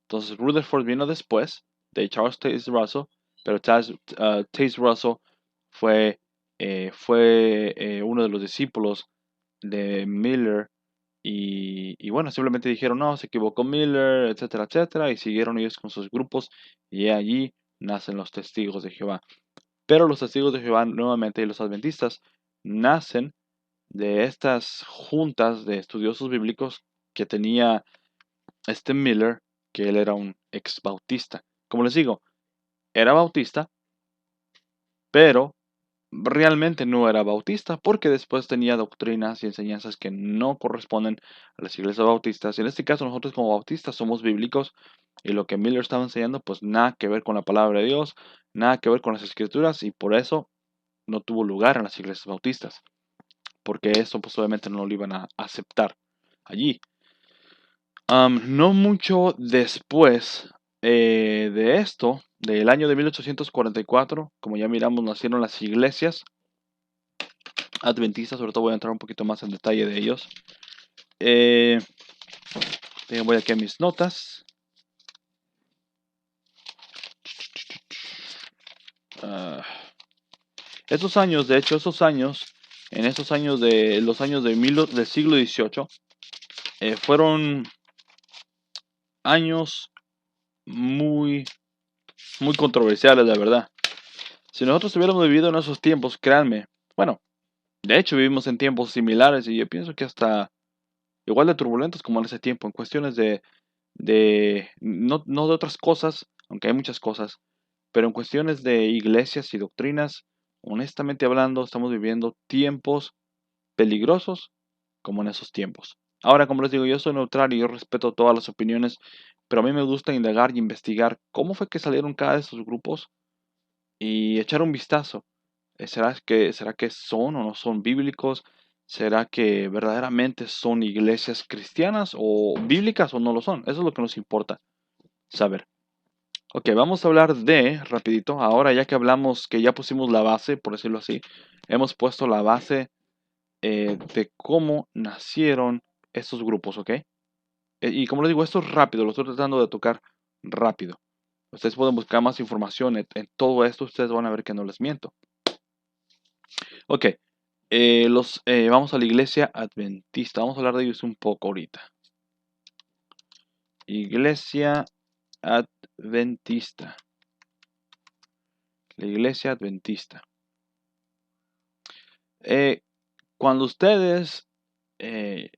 Entonces Rutherford vino después de Charles Taze Russell, pero Taze Russell fue, uno de los discípulos de Miller y bueno, simplemente dijeron, no, se equivocó Miller, etcétera, etcétera, y siguieron ellos con sus grupos y allí nacen los testigos de Jehová. Pero los testigos de Jehová nuevamente y los adventistas nacen de estas juntas de estudiosos bíblicos que tenía este Miller, que él era un ex bautista. Como les digo, era bautista, pero realmente no era bautista porque después tenía doctrinas y enseñanzas que no corresponden a las iglesias bautistas. Y en este caso nosotros como bautistas somos bíblicos y lo que Miller estaba enseñando pues nada que ver con la palabra de Dios, nada que ver con las escrituras y por eso no tuvo lugar en las iglesias bautistas, porque eso pues obviamente no lo iban a aceptar allí. No mucho después de esto, del año de 1844, como ya miramos, nacieron las iglesias adventistas. Sobre todo voy a entrar un poquito más en detalle de ellos. Voy aquí a mis notas. Ah, esos años, de hecho, en esos años de los años del siglo XVIII, fueron años muy, muy controversiales, la verdad. Si nosotros hubiéramos vivido en esos tiempos, créanme, bueno, de hecho vivimos en tiempos similares y yo pienso que hasta igual de turbulentos como en ese tiempo, en cuestiones no de otras cosas, aunque hay muchas cosas, pero en cuestiones de iglesias y doctrinas, honestamente hablando, estamos viviendo tiempos peligrosos como en esos tiempos. Ahora, como les digo, yo soy neutral y yo respeto todas las opiniones, pero a mí me gusta indagar y investigar cómo fue que salieron cada de esos grupos y echar un vistazo. ¿Será que son o no son bíblicos? ¿Será que verdaderamente son iglesias cristianas o bíblicas o no lo son? Eso es lo que nos importa saber. Ok, vamos a hablar rapidito, ahora ya que hablamos, que ya pusimos la base, por decirlo así, hemos puesto la base de cómo nacieron estos grupos, ¿ok? Y como les digo, esto es rápido, lo estoy tratando de tocar rápido. Ustedes pueden buscar más información en todo esto, ustedes van a ver que no les miento. Ok, vamos a la iglesia adventista. Vamos a hablar de ellos un poco ahorita. Iglesia adventista. La iglesia adventista. Eh, cuando ustedes, eh,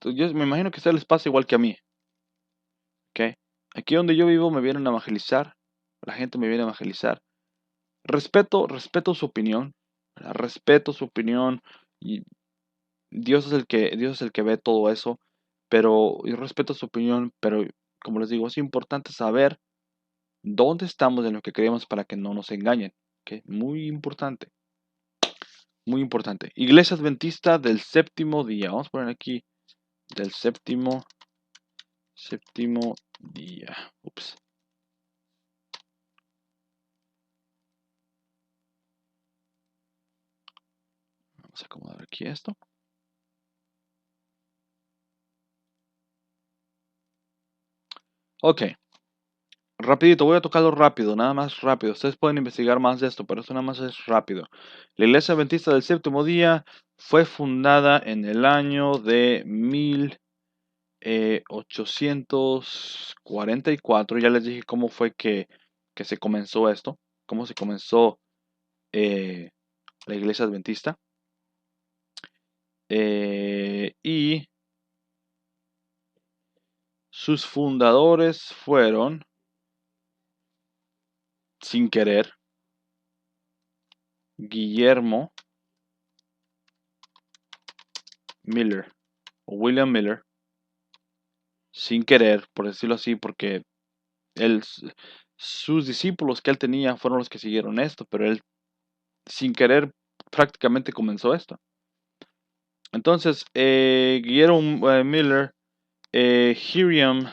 yo me imagino que a ustedes les pasa igual que a mí. Ok, aquí donde yo vivo me vienen a evangelizar. La gente me viene a evangelizar. Respeto su opinión. ¿Verdad? Respeto su opinión. Y Dios es el que ve todo eso. Pero yo respeto su opinión. Pero como les digo, es importante saber dónde estamos en lo que creemos para que no nos engañen. ¿Ok? Muy importante. Muy importante. Iglesia Adventista del séptimo día. Vamos a poner aquí del séptimo día. Ups. Vamos a acomodar aquí esto. Ok. Rapidito, voy a tocarlo rápido, nada más rápido. Ustedes pueden investigar más de esto, pero esto nada más es rápido. La Iglesia Adventista del Séptimo Día fue fundada en el año de 1844. Ya les dije cómo fue que se comenzó esto, cómo se comenzó eh, la Iglesia Adventista. Y sus fundadores fueron, sin querer, Guillermo Miller o William Miller, sin querer, por decirlo así, porque él, sus discípulos que él tenía fueron los que siguieron esto, pero él sin querer prácticamente comenzó esto. Entonces, Guillermo Miller, Hiram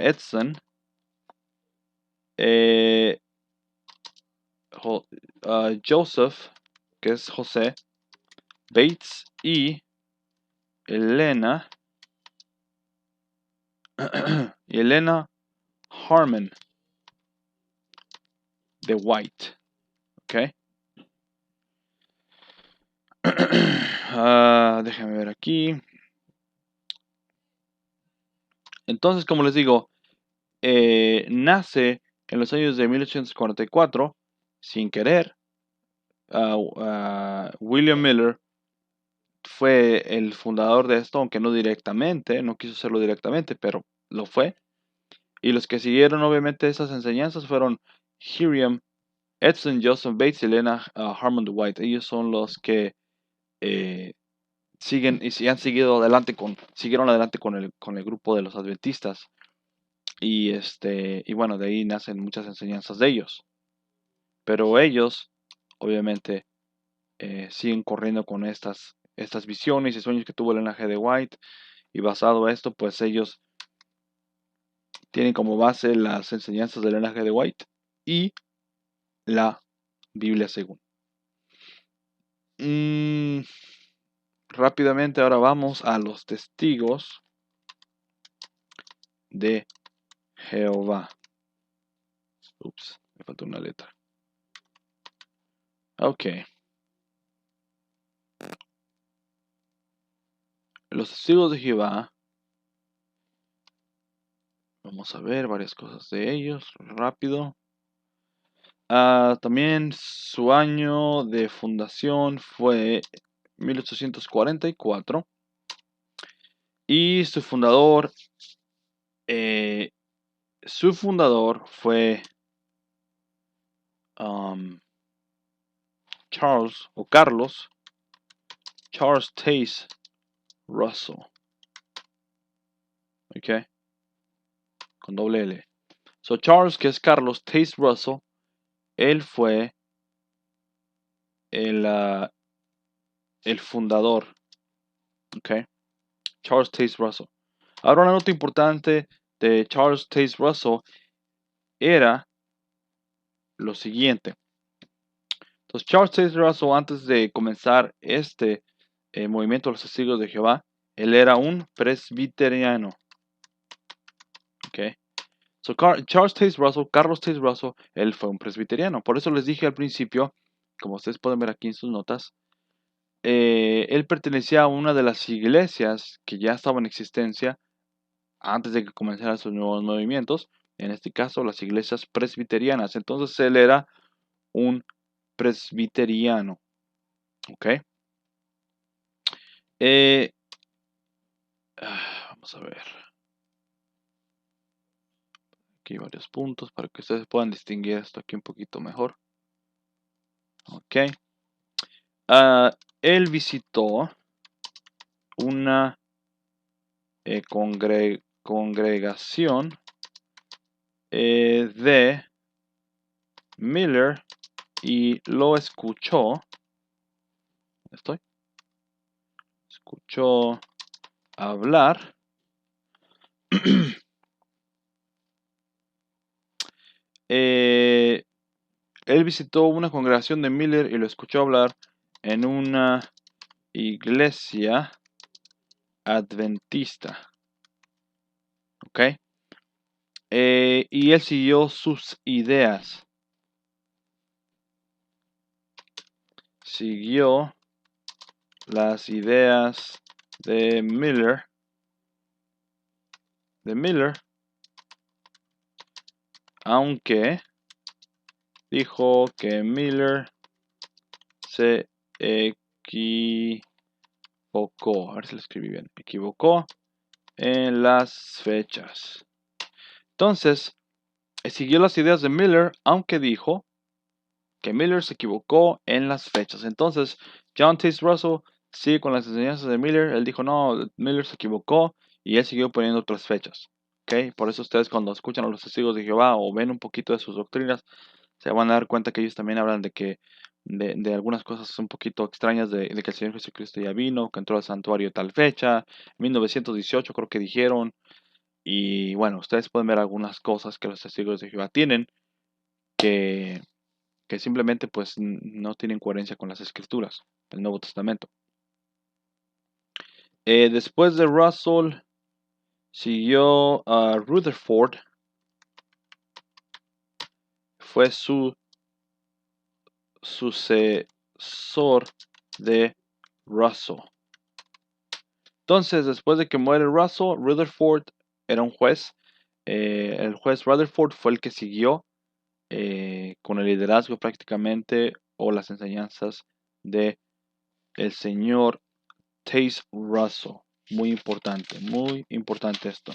Edson, eh, Joseph, que es José, Bates y Elena y Elena Harmon de White. ¿Ok? Déjame ver aquí. Entonces, como les digo, nace en los años de 1844, sin querer. William Miller fue el fundador de esto, aunque no directamente, no quiso hacerlo directamente, pero lo fue. Y los que siguieron obviamente esas enseñanzas fueron Hiram Edson, Joseph Bates y Elena Harmon White. Ellos son los que siguen y han seguido adelante siguieron adelante con el grupo de los adventistas. Y bueno, de ahí nacen muchas enseñanzas de ellos. Pero ellos, obviamente, siguen corriendo con estas visiones y sueños que tuvo el linaje de White. Y basado en esto, pues ellos tienen como base las enseñanzas del linaje de White y la Biblia según. Rápidamente ahora vamos a los testigos de Jehová. Ups, me faltó una letra. Ok. Los testigos de Jehová. Vamos a ver varias cosas de ellos. Rápido. También su año de fundación fue 1844. Y su fundador fue Carlos Taze Russell. Ok. Con doble L. So Charles, que es Carlos Taze Russell, él fue el fundador. Ok. Charles Taze Russell. Ahora una nota importante de Charles Taze Russell era lo siguiente. Entonces, Charles Taze Russell, antes de comenzar este movimiento de los testigos de Jehová, él era un presbiteriano. Ok. So, Charles Taze Russell, Carlos Taze Russell, él fue un presbiteriano. Por eso les dije al principio, como ustedes pueden ver aquí en sus notas, él pertenecía a una de las iglesias que ya estaba en existencia antes de que comenzaran sus nuevos movimientos. En este caso, las iglesias presbiterianas. Entonces, él era un presbiteriano. ¿Ok? Vamos a ver. Aquí hay varios puntos para que ustedes puedan distinguir esto aquí un poquito mejor. Ok. Él visitó una congregación de Miller y lo escuchó. ¿Estoy? Escuchó hablar. Él visitó una congregación de Miller y lo escuchó hablar en una iglesia adventista. ¿Ok? Y él siguió sus ideas. Siguió las ideas de Miller. Aunque dijo que Miller se equivocó. A ver si lo escribí bien. Equivocó en las fechas. Entonces, siguió las ideas de Miller, aunque dijo que Miller se equivocó en las fechas. Entonces, John Taze Russell sigue con las enseñanzas de Miller. Él dijo, no, Miller se equivocó y él siguió poniendo otras fechas. ¿Okay? Por eso ustedes cuando escuchan a los testigos de Jehová o ven un poquito de sus doctrinas, se van a dar cuenta que ellos también hablan de que de algunas cosas un poquito extrañas de que el Señor Jesucristo ya vino, que entró al santuario tal fecha, 1918 creo que dijeron. Y bueno, ustedes pueden ver algunas cosas que los testigos de Jehová tienen que simplemente pues no tienen coherencia con las escrituras del Nuevo Testamento. Después de Russell Siguió a Rutherford, fue su sucesor de Russell. Entonces, después de que muere Russell, Rutherford era un juez. El juez Rutherford fue el que siguió con el liderazgo prácticamente o las enseñanzas de el señor Taze Russell. Muy importante esto.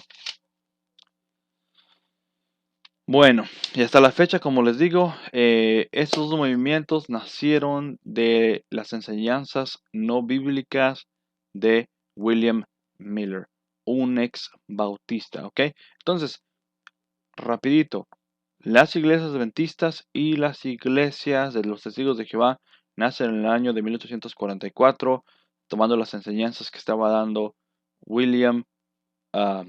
Bueno, y hasta la fecha, como les digo, estos movimientos nacieron de las enseñanzas no bíblicas de William Miller, un ex bautista, ¿ok? Entonces, rapidito, las iglesias adventistas y las iglesias de los testigos de Jehová nacen en el año de 1844, tomando las enseñanzas que estaba dando William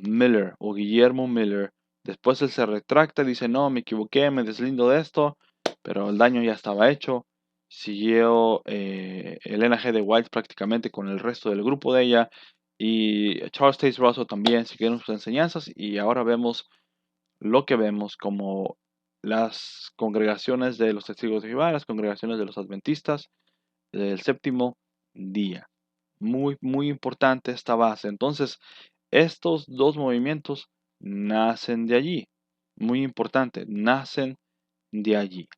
Miller o Guillermo Miller. Después él se retracta y dice, no, me equivoqué, me deslindo de esto, pero el daño ya estaba hecho. Siguió Elena G. de White prácticamente con el resto del grupo de ella y Charles Taze Russell también siguieron sus enseñanzas y ahora vemos lo que vemos como las congregaciones de los testigos de Jehová, las congregaciones de los adventistas del séptimo día. Muy importante esta base. Entonces, estos dos movimientos nacen de allí. Muy importante, nacen de allí.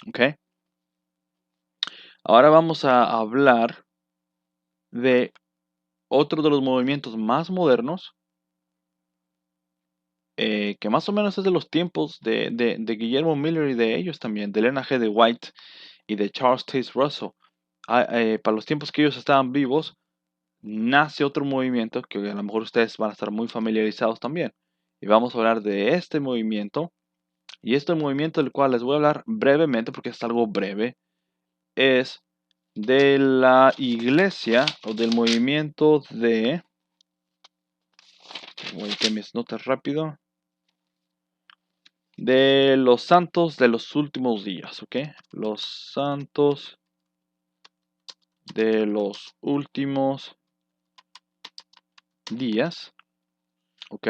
¿Ok? Ahora vamos a hablar de otro de los movimientos más modernos, que más o menos es de los tiempos de Guillermo Miller y de ellos también, de Elena G. de White y de Charles Taze Russell. Para los tiempos que ellos estaban vivos, nace otro movimiento que a lo mejor ustedes van a estar muy familiarizados también. Y vamos a hablar de este movimiento. Y este movimiento del cual les voy a hablar brevemente, porque es algo breve, es de la iglesia o del movimiento de... Voy a mis notas rápido. De los santos de los últimos días, ¿ok? Los santos de los últimos días, ¿ok?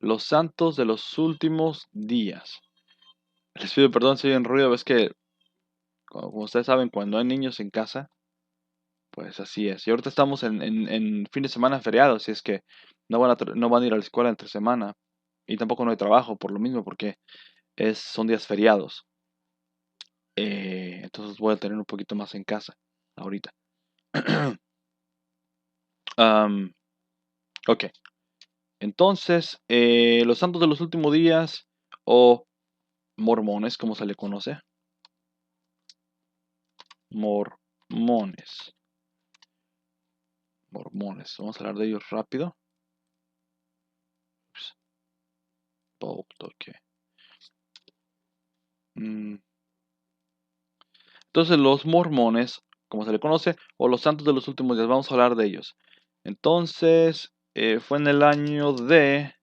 Los santos de los últimos días. Les pido perdón si hay un ruido, es que, como ustedes saben, cuando hay niños en casa, pues así es. Y ahorita estamos en fin de semana feriado, así es que no van a ir a la escuela entre semana. Y tampoco no hay trabajo por lo mismo, porque son días feriados. Entonces voy a tener un poquito más en casa ahorita. Ok, entonces, los santos de los últimos días o mormones, como se le conoce. Mormones. Mormones. Vamos a hablar de ellos rápido. Ups, ok. Entonces, los mormones, como se le conoce, o los santos de los últimos días, vamos a hablar de ellos. Entonces, fue en el año de...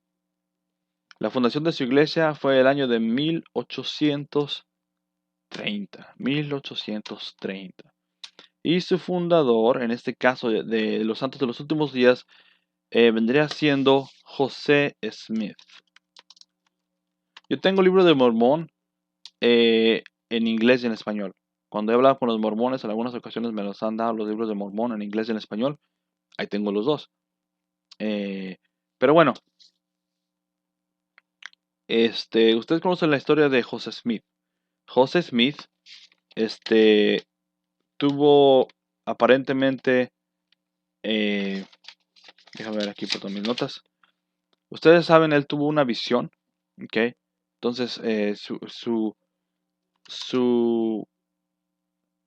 La fundación de su iglesia fue el año de 1830. 1830. Y su fundador, en este caso de los santos de los últimos días, vendría siendo José Smith. Yo tengo el libro de Mormón en inglés y en español. Cuando he hablado con los mormones, en algunas ocasiones me los han dado los libros de Mormón en inglés y en español. Ahí tengo los dos. Pero bueno, ustedes conocen la historia de José Smith. José Smith, tuvo aparentemente, déjame ver aquí por todas mis notas. Ustedes saben, él tuvo una visión, ¿ok? Entonces,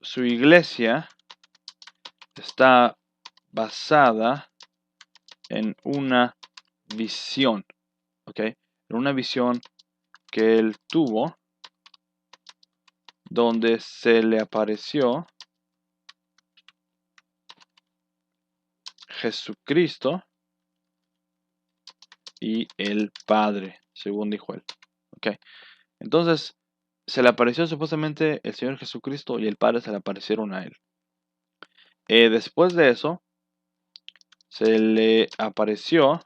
su iglesia está basada en una visión, ¿ok? En una visión que él tuvo donde se le apareció Jesucristo y el Padre, según dijo él, ¿ok? Entonces, se le apareció supuestamente el Señor Jesucristo y el Padre se le aparecieron a él. Después de eso, se le apareció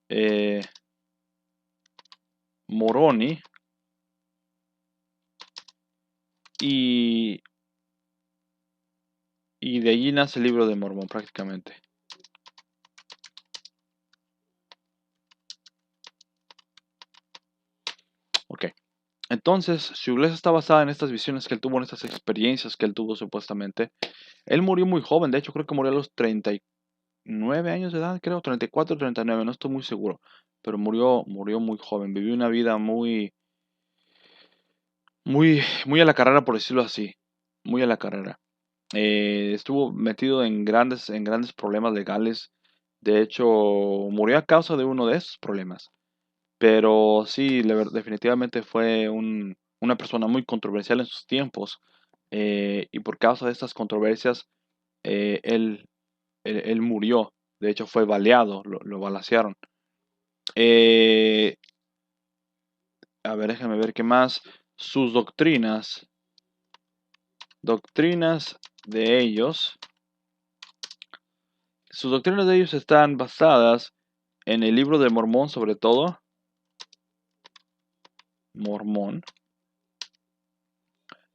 eh, Moroni y, y de allí nace el libro de Mormón prácticamente. Ok. Entonces, su iglesia está basada en estas visiones que él tuvo, en estas experiencias que él tuvo supuestamente. Él murió muy joven, de hecho creo que murió a los 39 años de edad, creo, 34 o 39, no estoy muy seguro. Pero murió muy joven, vivió una vida muy a la carrera, por decirlo así, muy a la carrera. Estuvo metido en grandes problemas legales. De hecho, murió a causa de uno de esos problemas. Pero sí, definitivamente fue una persona muy controversial en sus tiempos. Y por causa de estas controversias, eh, él, él murió. De hecho, fue baleado, lo balacearon. Eh, a ver, déjame ver qué más. Sus doctrinas de ellos, sus doctrinas de ellos están basadas en el libro de Mormón, sobre todo. Mormón.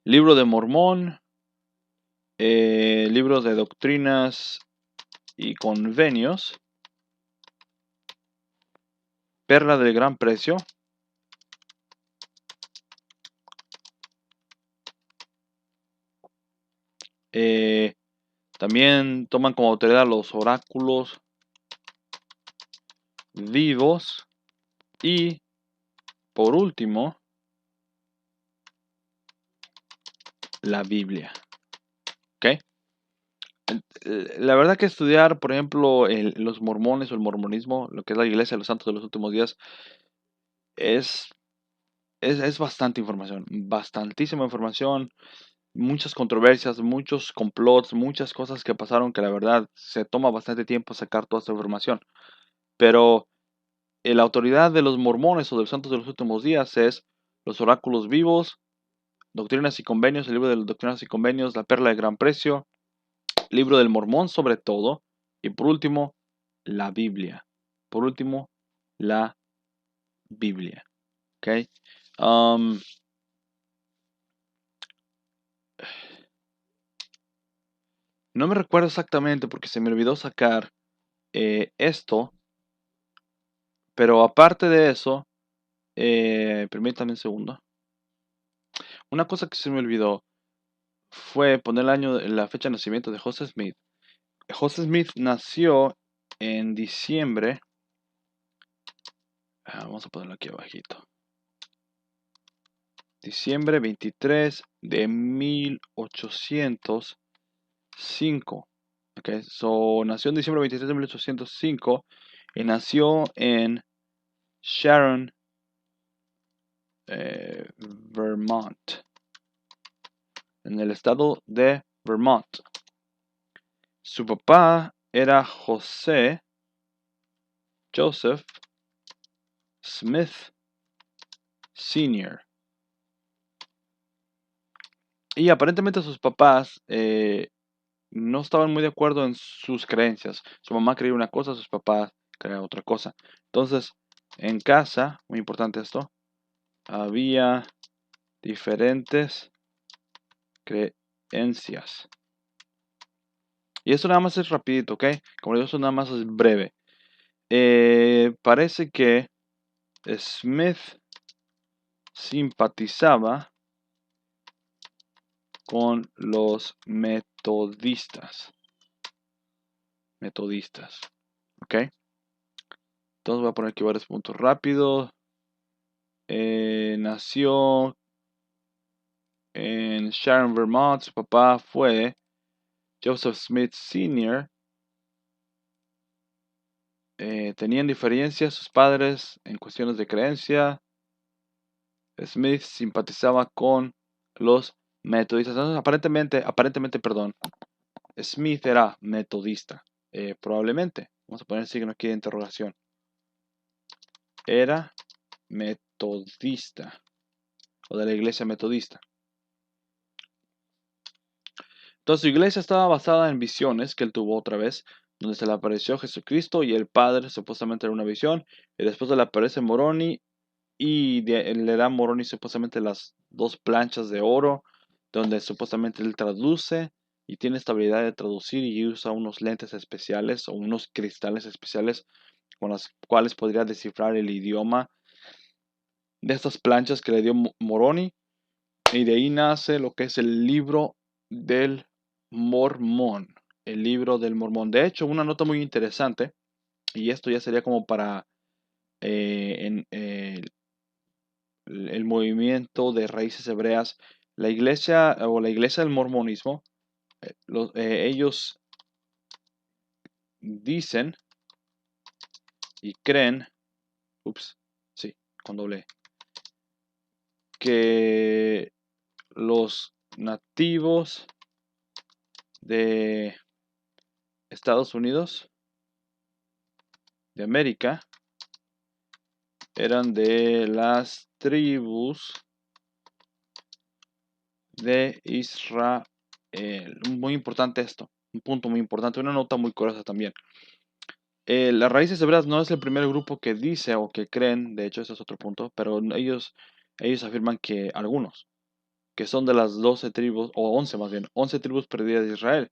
Libro de Mormón, libros de doctrinas y convenios, Perla del Gran Precio, eh, también toman como autoridad los oráculos vivos y, por último, la Biblia. ¿Ok? La verdad que estudiar, por ejemplo, los mormones o el mormonismo, lo que es la Iglesia de los Santos de los Últimos Días, es, es bastante información, bastantísima información, muchas controversias, muchos complots, muchas cosas que pasaron que la verdad se toma bastante tiempo sacar toda esta información. Pero la autoridad de los mormones o de los santos de los últimos días es los oráculos vivos, doctrinas y convenios, el libro de las doctrinas y convenios, la perla de gran precio, libro del mormón sobre todo, y por último, la Biblia. Por último, la Biblia. ¿Ok? Um, no me recuerdo exactamente porque se me olvidó sacar esto, pero aparte de eso, permítame un segundo. Una cosa que se me olvidó fue poner la fecha de nacimiento de Joseph Smith. Joseph Smith nació en diciembre. Vamos a ponerlo aquí abajito. Diciembre 23 de 1805. Okay, so nació en diciembre 23 de 1805 y nació en Sharon, Vermont, en el estado de Vermont. Su papá era Joseph Smith Sr. Y aparentemente sus papás no estaban muy de acuerdo en sus creencias. Su mamá creía una cosa, sus papás creían otra cosa. Entonces, en casa, muy importante esto, había diferentes creencias. Y esto nada más es rapidito, ¿ok? Como digo, eso nada más es breve. Parece que Smith simpatizaba con los metodistas, ¿ok? Entonces voy a poner aquí varios puntos rápidos. Nació en Sharon, Vermont. Su papá fue Joseph Smith Sr. Tenían diferencias sus padres en cuestiones de creencia. Smith simpatizaba con los metodistas. Entonces, aparentemente, perdón, Smith era metodista. Probablemente. Vamos a poner signo aquí de interrogación. Era metodista o de la iglesia metodista. Entonces su iglesia estaba basada en visiones que él tuvo otra vez, donde se le apareció Jesucristo y el Padre, supuestamente era una visión, y después le aparece Moroni y le da a Moroni supuestamente las dos planchas de oro, donde supuestamente él traduce y tiene esta habilidad de traducir y usa unos lentes especiales o unos cristales especiales con los cuales podría descifrar el idioma de estas planchas que le dio Moroni. Y de ahí nace lo que es el libro del Mormón. El libro del Mormón. De hecho, una nota muy interesante, y esto ya sería como para el movimiento de raíces hebreas. La iglesia o la iglesia del mormonismo, ellos dicen y creen, ups, sí, con doble, E, que los nativos de Estados Unidos de América eran de las tribus de Israel. Muy importante esto, un punto muy importante, una nota muy curiosa también. Las raíces hebreas no es el primer grupo que dice o que creen, de hecho ese es otro punto, pero ellos afirman que algunos, que son de las 12 tribus, o 11 más bien, 11 tribus perdidas de Israel,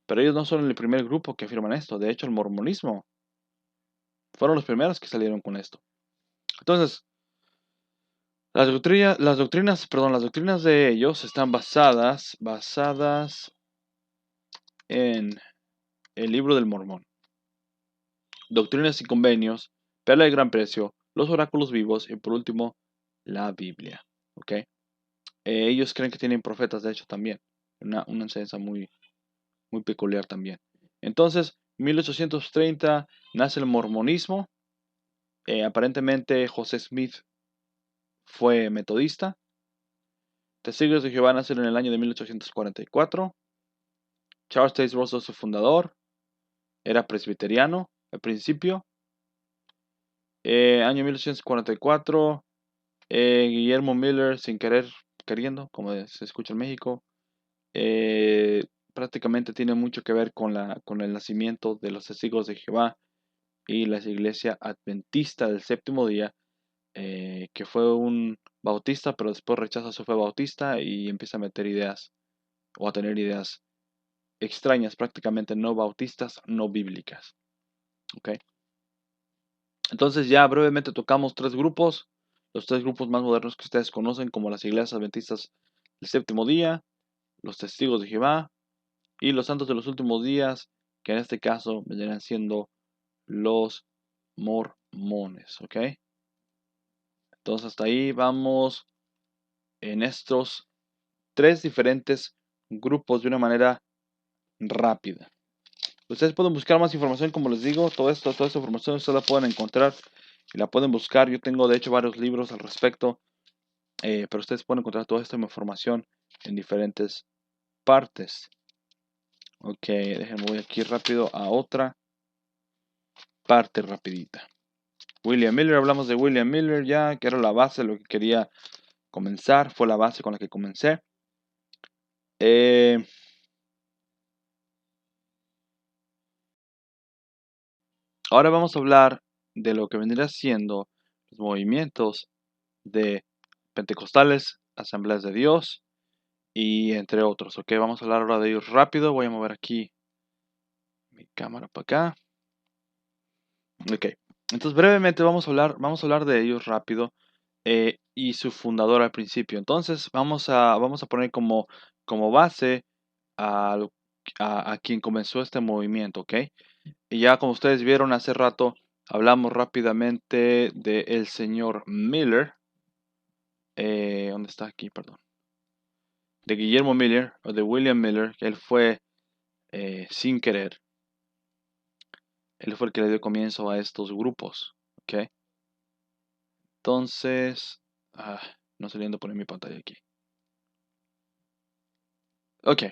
pero ellos no son el primer grupo que afirman esto, de hecho el mormonismo fueron los primeros que salieron con esto. Entonces, las doctrinas de ellos están basadas en el libro del Mormón. Doctrinas y convenios, perla de gran precio, los oráculos vivos y por último, la Biblia. ¿Ok? Ellos creen que tienen profetas, de hecho, también. Una enseñanza muy, muy peculiar también. Entonces, 1830 nace el mormonismo. Aparentemente, José Smith fue metodista. Testigos de Jehová nace en el año de 1844. Charles Taze Russell, su fundador, era presbiteriano al principio. Año 1844, Guillermo Miller, sin querer, queriendo, como se escucha en México, prácticamente tiene mucho que ver con el nacimiento de los testigos de Jehová y la iglesia adventista del séptimo día, que fue un bautista, pero después rechaza su fe bautista y empieza a meter ideas o a tener ideas extrañas, prácticamente no bautistas, no bíblicas. ¿Ok? Entonces ya brevemente tocamos tres grupos, los tres grupos más modernos que ustedes conocen como las iglesias adventistas del séptimo día, los testigos de Jehová y los santos de los últimos días, que en este caso vendrían siendo los mormones, ¿ok? Entonces hasta ahí vamos en estos tres diferentes grupos de una manera rápida. Ustedes pueden buscar más información, como les digo, toda esta información ustedes la pueden encontrar y la pueden buscar. Yo tengo de hecho varios libros al respecto, pero ustedes pueden encontrar toda esta información en diferentes partes. Ok, déjenme voy aquí rápido a otra parte rapidita. William Miller, hablamos de William Miller ya, que era la base de lo que quería comenzar, fue la base con la que comencé. Ahora vamos a hablar de lo que vendría siendo los movimientos de pentecostales, asambleas de Dios y entre otros. Ok, vamos a hablar ahora de ellos rápido. Voy a mover aquí mi cámara para acá. Ok, entonces brevemente vamos a hablar de ellos rápido y su fundador al principio. Entonces vamos a poner como base a, a quien comenzó este movimiento, ¿ok? Y ya como ustedes vieron hace rato, hablamos rápidamente del señor Miller. ¿Dónde está aquí? Perdón. De Guillermo Miller o de William Miller, que él fue sin querer. Él fue el que le dio comienzo a estos grupos, ¿ok? Entonces, no saliendo poner mi pantalla aquí. Ok,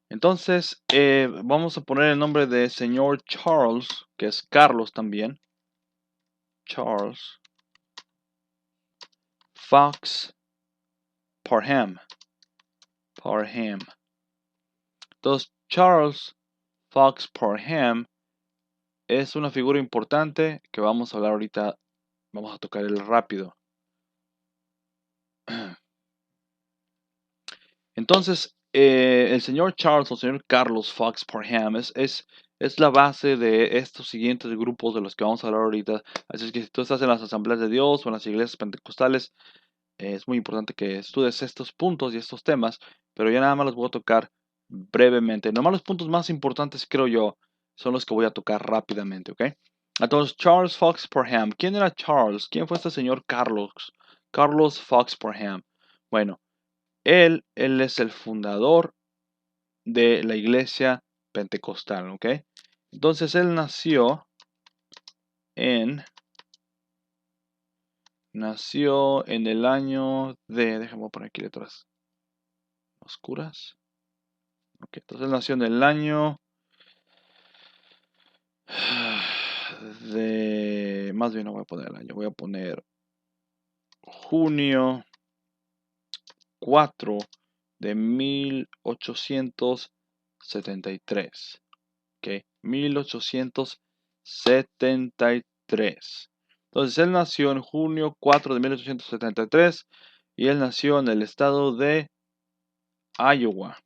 entonces vamos a poner el nombre de señor Charles, que es Carlos también. Charles Fox Parham. Entonces, Charles Fox Parham es una figura importante que vamos a hablar ahorita. Vamos a tocar el rápido. Entonces, el señor Charles o el señor Carlos Fox Parham es la base de estos siguientes grupos de los que vamos a hablar ahorita. Así es que si tú estás en las asambleas de Dios o en las iglesias pentecostales, es muy importante que estudies estos puntos y estos temas, pero ya nada más los voy a tocar brevemente. Nomás los puntos más importantes, creo yo, son los que voy a tocar rápidamente, ¿ok? Entonces, Charles Fox Parham. ¿Quién era Charles? ¿Quién fue este señor Carlos? Carlos Fox Parham. Bueno, él es el fundador de la iglesia pentecostal, ¿ok? Entonces, él nació en el año de, déjame poner aquí letras oscuras. Ok, entonces él nació en el año de, más bien no voy a poner el año, voy a poner junio 4 de 1873. Ok, 1873. Entonces él nació en junio 4 de 1873 y él nació en el estado de Iowa.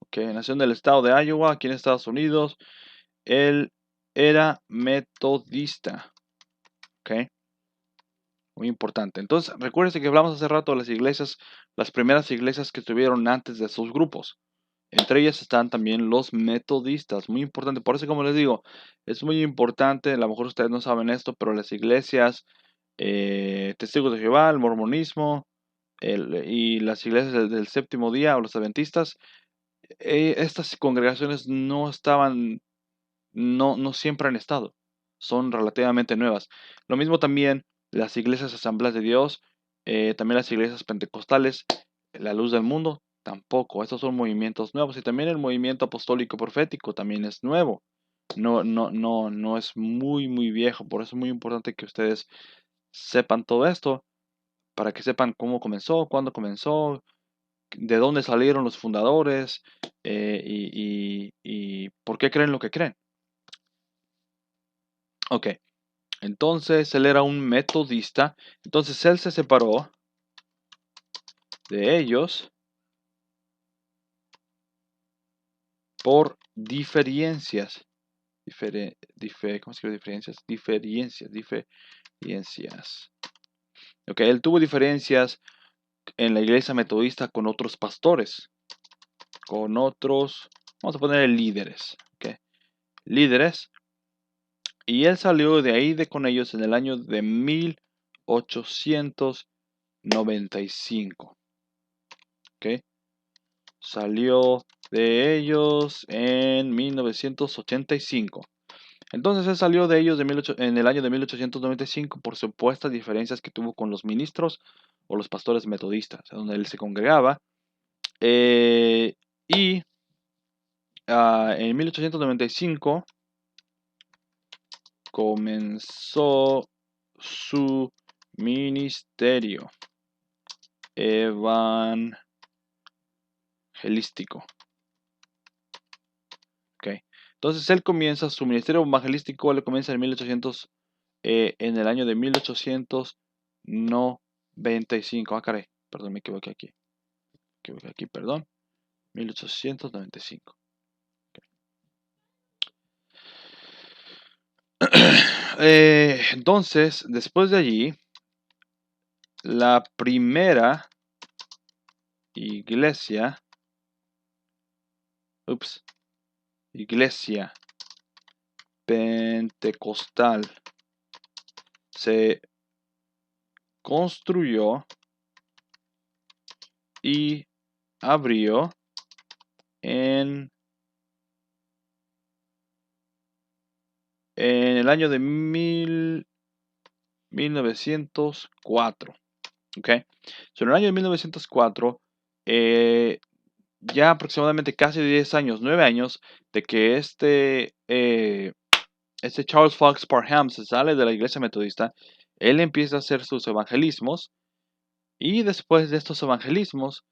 Ok, nació en el estado de Iowa, aquí en Estados Unidos. Él era metodista. Ok, muy importante. Entonces, recuérdense que hablamos hace rato de las iglesias, las primeras iglesias que estuvieron antes de sus grupos. Entre ellas están también los metodistas, muy importante. Por eso, como les digo, es muy importante, a lo mejor ustedes no saben esto, pero las iglesias, Testigos de Jehová, el mormonismo y las iglesias del séptimo día o los adventistas, estas congregaciones no estaban, no siempre han estado, son relativamente nuevas. Lo mismo también las iglesias Asambleas de Dios, también las iglesias pentecostales, la luz del mundo, tampoco. Estos son movimientos nuevos y también el movimiento apostólico profético también es nuevo. No es muy viejo. Por eso es muy importante que ustedes sepan todo esto para que sepan cómo comenzó, cuándo comenzó, de dónde salieron los fundadores y por qué creen lo que creen. Ok. Entonces él era un metodista. Entonces él se separó de ellos por diferencias. ¿Cómo se escribe diferencias? Diferencias. Ok, él tuvo diferencias en la iglesia metodista con otros pastores. Con otros, vamos a poner líderes. Ok, líderes. Y él salió de ahí con ellos en el año de 1895. Ok. Salió de ellos en 1985. Entonces él salió de ellos en el año de 1895 por supuestas diferencias que tuvo con los ministros o los pastores metodistas, donde él se congregaba. Y en 1895 comenzó su ministerio evangelístico. Okay. Entonces él comienza su ministerio evangelístico, él comienza en en el año de 1895. Ah, caray, perdón, me equivoqué aquí. Perdón. 1895. Entonces, después de allí, la primera iglesia pentecostal se construyó y abrió en el año de 1904. ¿Ok? So, en el año de 1904, ya aproximadamente casi 10 años, 9 años, de que este Charles Fox Parham se sale de la iglesia metodista, él empieza a hacer sus evangelismos y después de estos evangelismos,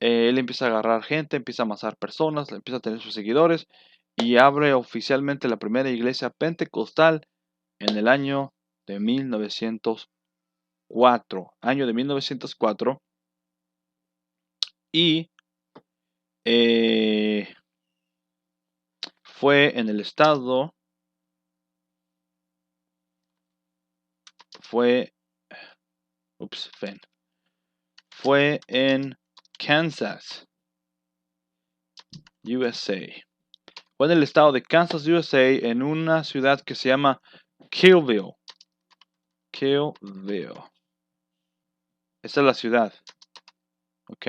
él empieza a agarrar gente, empieza a amasar personas, empieza a tener sus seguidores y abre oficialmente la primera iglesia pentecostal en el año de 1904. Año de 1904. Y fue en el estado, fue, fue en Kansas, USA. Fue en el estado de Kansas, USA, en una ciudad que se llama Killville. Killville. Esa es la ciudad. ¿Ok?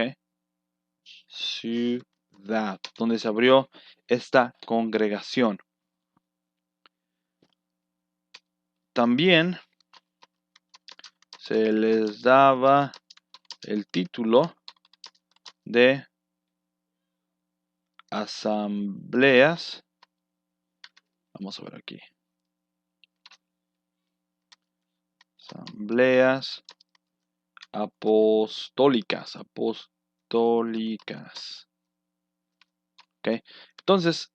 Ciudad donde se abrió esta congregación. También se les daba el título de asambleas. Vamos a ver aquí. Asambleas apostólicas. Apostólicas. ¿Ok? Entonces,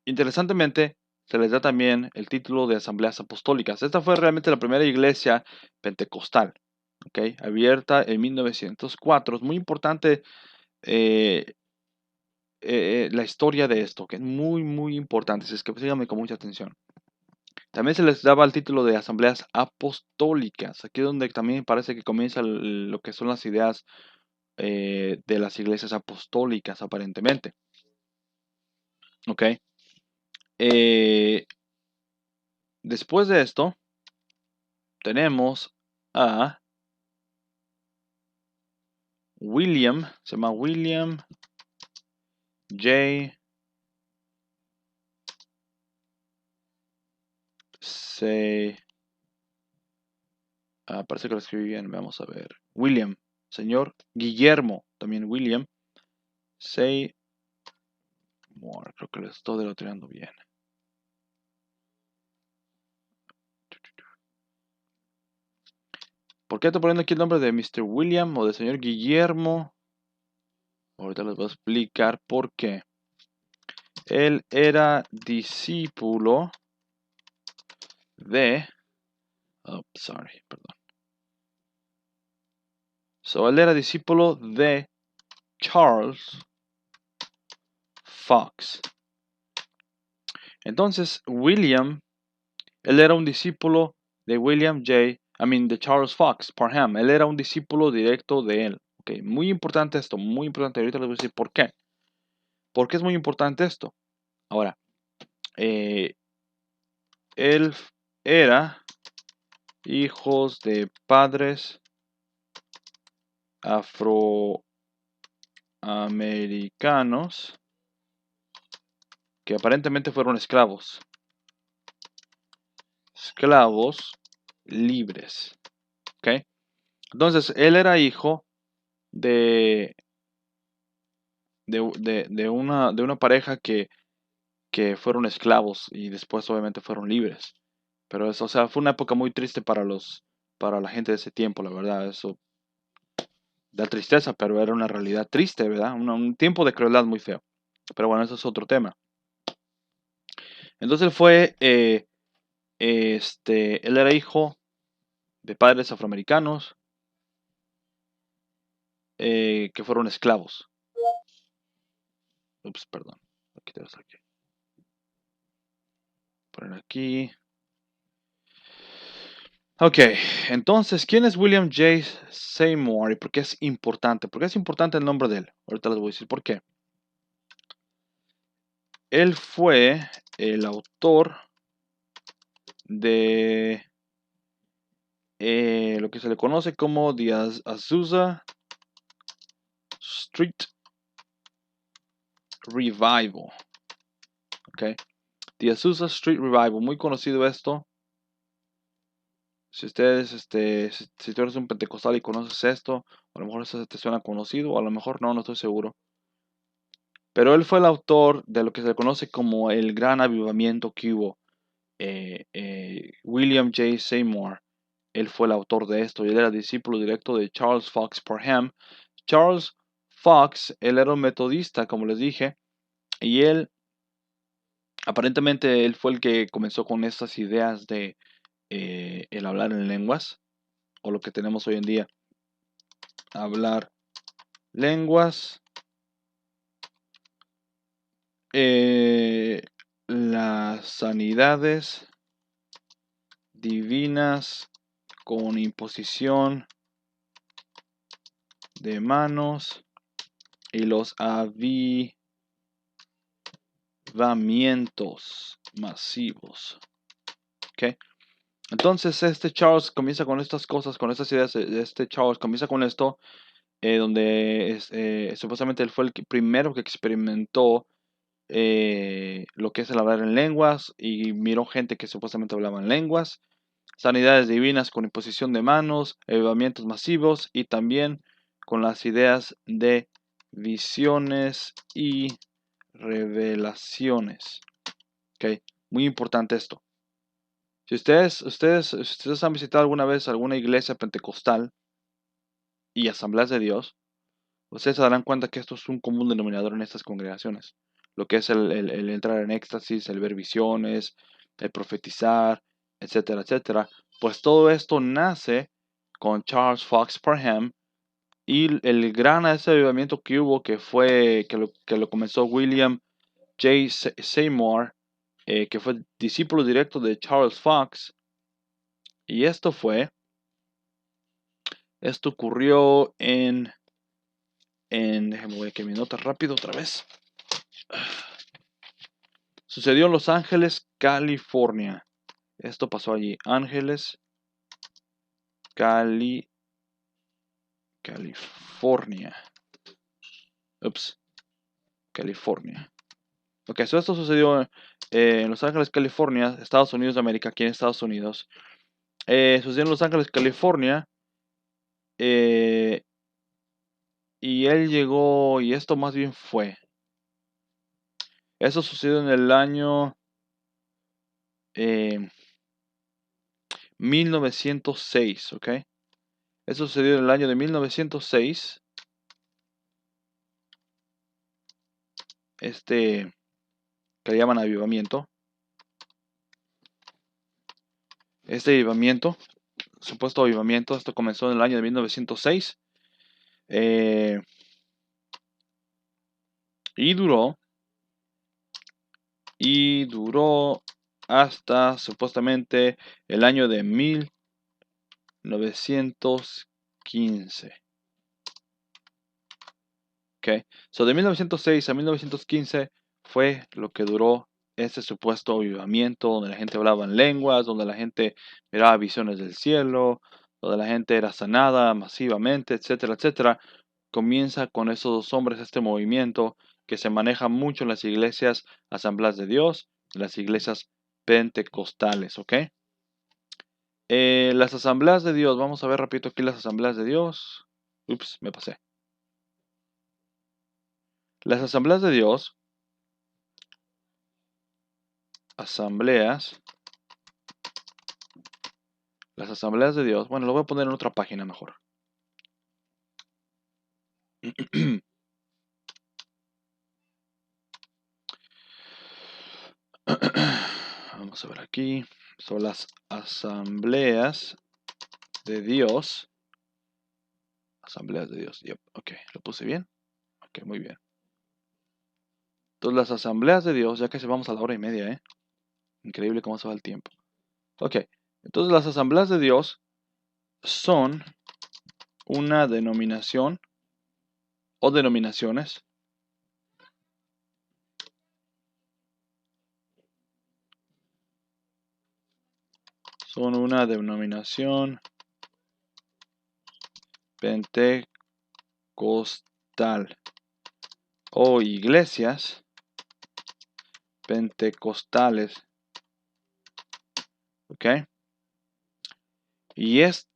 interesantemente, se les da también el título de asambleas apostólicas. Esta fue realmente la primera iglesia pentecostal. ¿Ok? Abierta en 1904. Es muy importante la historia de esto, que es muy, muy importante. Así es que síganme con mucha atención. También se les daba el título de asambleas apostólicas. Aquí es donde también parece que comienza lo que son las ideas de las iglesias apostólicas, aparentemente. ¿Ok? Después de esto, tenemos a William, se llama William J. Parece que lo escribí bien, vamos a ver. William, señor Guillermo, también William Seymour, creo que lo estoy deletreando bien. ¿Por qué estoy poniendo aquí el nombre de Mr. William o del señor Guillermo? Ahorita les voy a explicar por qué. Él era discípulo de... perdón. Él era discípulo de Charles Fox. Entonces, William, él era un discípulo de de Charles Fox Parham. Él era un discípulo directo de él. Okay, muy importante esto, muy importante. Ahorita les voy a decir por qué. ¿Por qué es muy importante esto? Ahora, él era hijos de padres afroamericanos que aparentemente fueron esclavos. Esclavos libres. ¿Ok? Entonces, él era hijo de, de una pareja que fueron esclavos y después obviamente fueron libres. Pero eso, o sea, fue una época muy triste para la gente de ese tiempo, la verdad. Eso da tristeza, pero era una realidad triste, ¿verdad? Un tiempo de crueldad muy feo. Pero bueno, eso es otro tema. Entonces él fue, él era hijo de padres afroamericanos que fueron esclavos. Ups, perdón. Aquí. Poner aquí. Ok, entonces, ¿quién es William J. Seymour y por qué es importante? ¿Por qué es importante el nombre de él? Ahorita les voy a decir por qué. Él fue el autor de lo que se le conoce como The Azusa Street Revival. Ok, The Azusa Street Revival, muy conocido esto. Si ustedes, si tú eres un pentecostal y conoces esto, a lo mejor eso te suena conocido, o a lo mejor no, no estoy seguro. Pero él fue el autor de lo que se le conoce como el gran avivamiento que hubo. William J. Seymour, él fue el autor de esto y él era discípulo directo de Charles Fox Parham. Charles Fox, él era un metodista, como les dije, y aparentemente, él fue el que comenzó con estas ideas de el hablar en lenguas, o lo que tenemos hoy en día, hablar lenguas, las sanidades divinas con imposición de manos y los avivamientos masivos. ¿Ok? Entonces Charles comienza con estas cosas, con estas ideas. Charles comienza con esto, donde supuestamente él fue el primero que experimentó lo que es el hablar en lenguas y miró gente que supuestamente hablaba en lenguas, sanidades divinas con imposición de manos, avivamientos masivos y también con las ideas de visiones y revelaciones. ¿Ok? Muy importante esto. Si ustedes han visitado alguna vez alguna iglesia pentecostal y asambleas de Dios, ustedes se darán cuenta que esto es un común denominador en estas congregaciones. Lo que es el entrar en éxtasis, el ver visiones, el profetizar, etcétera, etcétera. Pues todo esto nace con Charles Fox Parham y el gran ese avivamiento que hubo, que lo comenzó William J. Seymour, que fue discípulo directo de Charles Fox. Y esto ocurrió déjame ver que mi nota rápido otra vez. Sucedió en Los Ángeles, California. Esto pasó allí. Ángeles, California. Ups, California. Ok, esto sucedió en Los Ángeles, California, Estados Unidos de América, aquí en Estados Unidos. Sucedió en Los Ángeles, California. Y él llegó, y esto más bien fue. Eso sucedió en el año 1906, ¿ok? Eso sucedió en el año de 1906. Que le llaman avivamiento. Este avivamiento, supuesto avivamiento, esto comenzó en el año de 1906. Y duró hasta supuestamente el año de 1915. Okay. So de 1906 a 1915 fue lo que duró este supuesto avivamiento, donde la gente hablaba en lenguas, donde la gente miraba visiones del cielo, donde la gente era sanada masivamente, etcétera, etcétera. Comienza con esos dos hombres este movimiento que se maneja mucho en las iglesias Asambleas de Dios, en las iglesias pentecostales, ¿ok? Las Asambleas de Dios, vamos a ver rapidito aquí las Asambleas de Dios. Ups, me pasé. Las Asambleas de Dios, las Asambleas de Dios, bueno, lo voy a poner en otra página mejor. Vamos a ver aquí. Son las Asambleas de Dios. Asambleas de Dios. Yep. Ok, ¿lo puse bien? Ok, muy bien. Entonces las Asambleas de Dios, ya que se vamos a la hora y media, ¿eh? Increíble cómo se va el tiempo. Ok, entonces las Asambleas de Dios son una denominación o denominaciones son una denominación pentecostal o iglesias pentecostales, ¿ok? Y este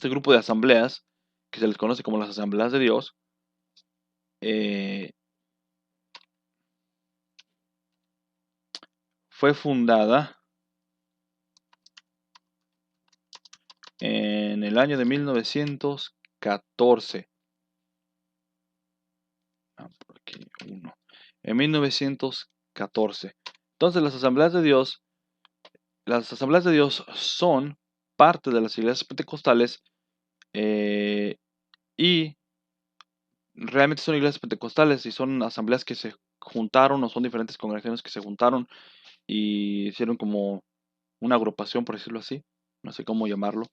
grupo de asambleas, que se les conoce como las Asambleas de Dios, fue fundada en el el año de 1914. Por aquí, uno. En 1914. Entonces las asambleas de Dios son parte de las iglesias pentecostales, eh, y realmente son iglesias pentecostales y son asambleas que se juntaron o son diferentes congregaciones que se juntaron y hicieron como una agrupación, por decirlo así, no sé cómo llamarlo.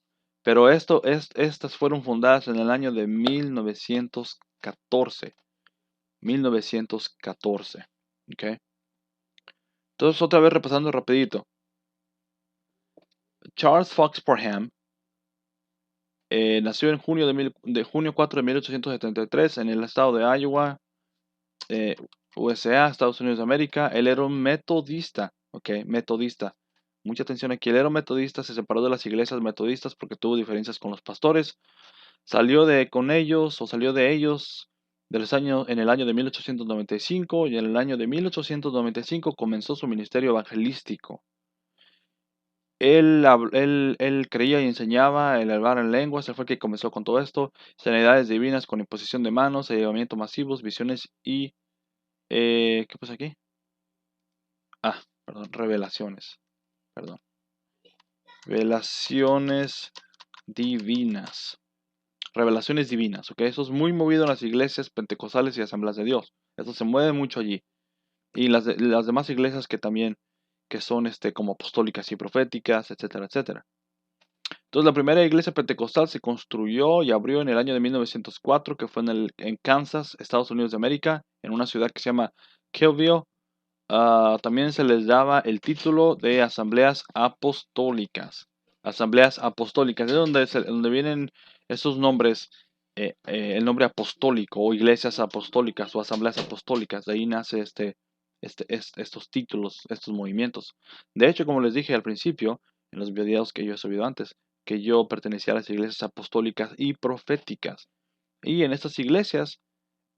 Pero estas fueron fundadas en el año de 1914. 1914. ¿Ok? Entonces, otra vez repasando rapidito. Charles Fox Parham nació en junio 4 de 1873 en el estado de Iowa, eh, USA, Estados Unidos de América. Él era un metodista, ¿ok? Metodista. Mucha atención aquí. Él era un metodista, se separó de las iglesias metodistas porque tuvo diferencias con los pastores. Salió de ellos en el año de 1895 y en el año de 1895 comenzó su ministerio evangelístico. Él creía y enseñaba el hablar en lenguas, él fue el que comenzó con todo esto, sanidades divinas con imposición de manos, avivamientos masivos, visiones y... ¿qué pasa aquí? Perdón, revelaciones, perdón. Revelaciones divinas. Revelaciones divinas, ¿ok? Eso es muy movido en las iglesias pentecostales y asambleas de Dios. Eso se mueve mucho allí. Y las demás iglesias que también, que son como apostólicas y proféticas, etcétera, etcétera. Entonces, la primera iglesia pentecostal se construyó y abrió en el año de 1904, que fue en Kansas, Estados Unidos de América, en una ciudad que se llama Killville. También se les daba el título de asambleas apostólicas. Asambleas apostólicas, de donde vienen esos nombres, el nombre apostólico o iglesias apostólicas o asambleas apostólicas. De ahí nace estos títulos, estos movimientos. De hecho, como les dije al principio, en los videos que yo he subido antes, que yo pertenecía a las iglesias apostólicas y proféticas. Y en estas iglesias,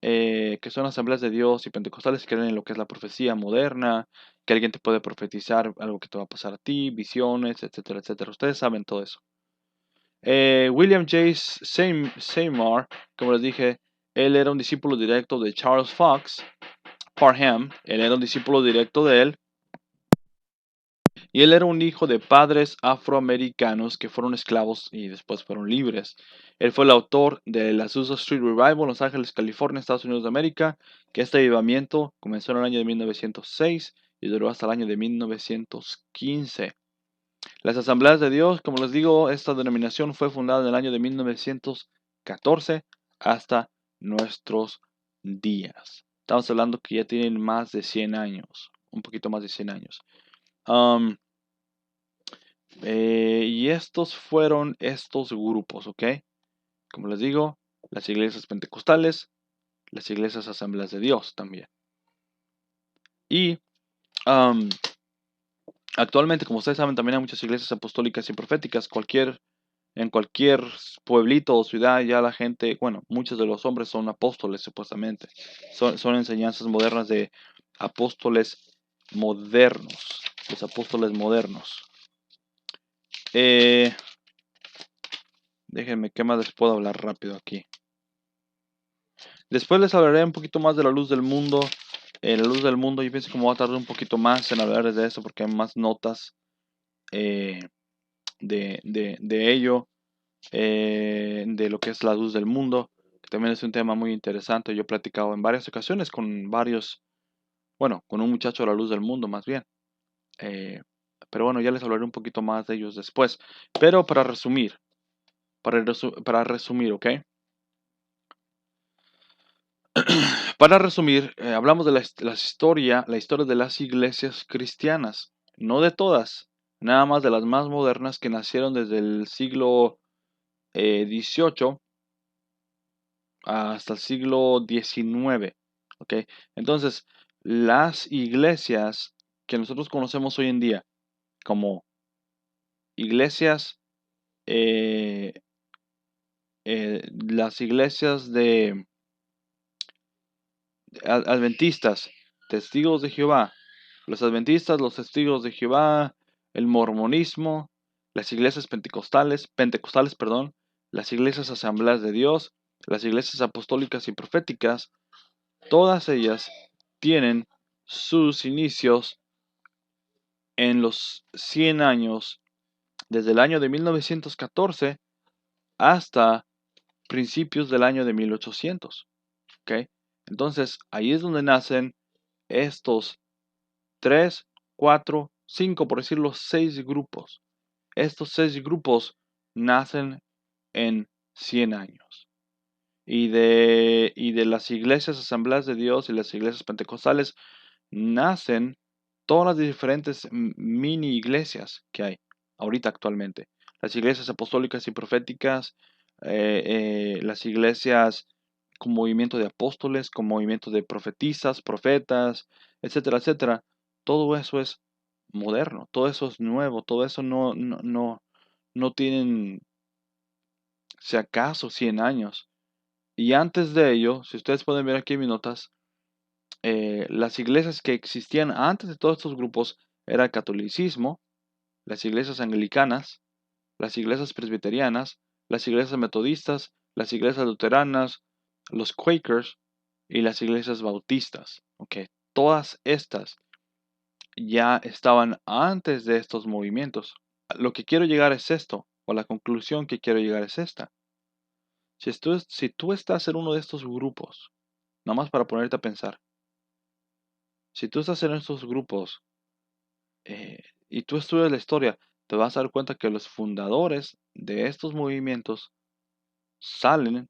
que son asambleas de Dios y pentecostales, creen en lo que es la profecía moderna, que alguien te puede profetizar algo que te va a pasar a ti, visiones, etcétera, etcétera. Ustedes saben todo eso. William J. Seymour, como les dije, él era un discípulo directo de Charles Fox Parham. Él era un discípulo directo de él. Y él era un hijo de padres afroamericanos que fueron esclavos y después fueron libres. Él fue el autor de la Azusa Street Revival en Los Ángeles, California, Estados Unidos de América, que este avivamiento comenzó en el año de 1906 y duró hasta el año de 1915. Las Asambleas de Dios, como les digo, esta denominación fue fundada en el año de 1914 hasta nuestros días. Estamos hablando que ya tienen más de 100 años, un poquito más de 100 años. Y estos fueron estos grupos, ¿ok? Como les digo, las iglesias pentecostales, las iglesias asambleas de Dios también. Y actualmente, como ustedes saben, también hay muchas iglesias apostólicas y proféticas. En cualquier pueblito o ciudad ya la gente, bueno, muchos de los hombres son apóstoles supuestamente. Son enseñanzas modernas de apóstoles modernos. Los apóstoles modernos. Déjenme, ¿qué más les puedo hablar rápido aquí? Después les hablaré un poquito más de la luz del mundo. La luz del mundo, yo pienso que me voy a tardar un poquito más en hablar de eso porque hay más notas de ello, de lo que es la luz del mundo, que también es un tema muy interesante. Yo he platicado en varias ocasiones con con un muchacho de la luz del mundo más bien. Pero bueno, ya les hablaré un poquito más de ellos después. Pero para resumir, ¿ok? Para resumir, hablamos de la historia de las iglesias cristianas, no de todas, nada más de las más modernas que nacieron desde el siglo XVIII hasta el siglo XIX. ¿Ok? Entonces, las iglesias que nosotros conocemos hoy en día como iglesias, eh, las iglesias de adventistas, testigos de Jehová, los adventistas, los testigos de Jehová, el mormonismo, las iglesias pentecostales, perdón, las iglesias asambleas de Dios, las iglesias apostólicas y proféticas, todas ellas tienen sus inicios en los 100 años, desde el año de 1914 hasta principios del año de 1800. ¿Ok? Entonces, ahí es donde nacen estos 3, 4, 5, por decirlo, 6 grupos. Estos 6 grupos nacen en 100 años. Y de las iglesias asambleas de Dios y las iglesias pentecostales nacen todas las diferentes mini iglesias que hay ahorita actualmente. Las iglesias apostólicas y proféticas, las iglesias con movimiento de apóstoles, con movimiento de profetisas, profetas, etcétera, etcétera. Todo eso es moderno, todo eso es nuevo, todo eso no tienen, si acaso, 100 años. Y antes de ello, si ustedes pueden ver aquí en mis notas, las iglesias que existían antes de todos estos grupos era el catolicismo, las iglesias anglicanas, las iglesias presbiterianas, las iglesias metodistas, las iglesias luteranas, los Quakers y las iglesias bautistas. ¿Ok? Todas estas ya estaban antes de estos movimientos. Lo que quiero llegar es esto, o la conclusión que quiero llegar es esta. Si tú estás en uno de estos grupos, nada más para ponerte a pensar, si tú estás en estos grupos y tú estudias la historia, te vas a dar cuenta que los fundadores de estos movimientos salen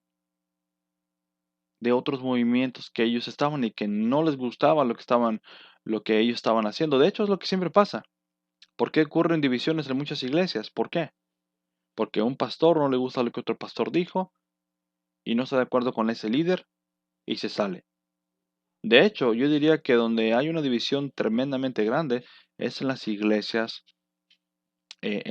de otros movimientos que ellos estaban y que no les gustaba lo que ellos estaban haciendo. De hecho, es lo que siempre pasa. ¿Por qué ocurren divisiones en muchas iglesias? ¿Por qué? Porque a un pastor no le gusta lo que otro pastor dijo y no está de acuerdo con ese líder y se sale. De hecho, yo diría que donde hay una división tremendamente grande es en las iglesias, eh,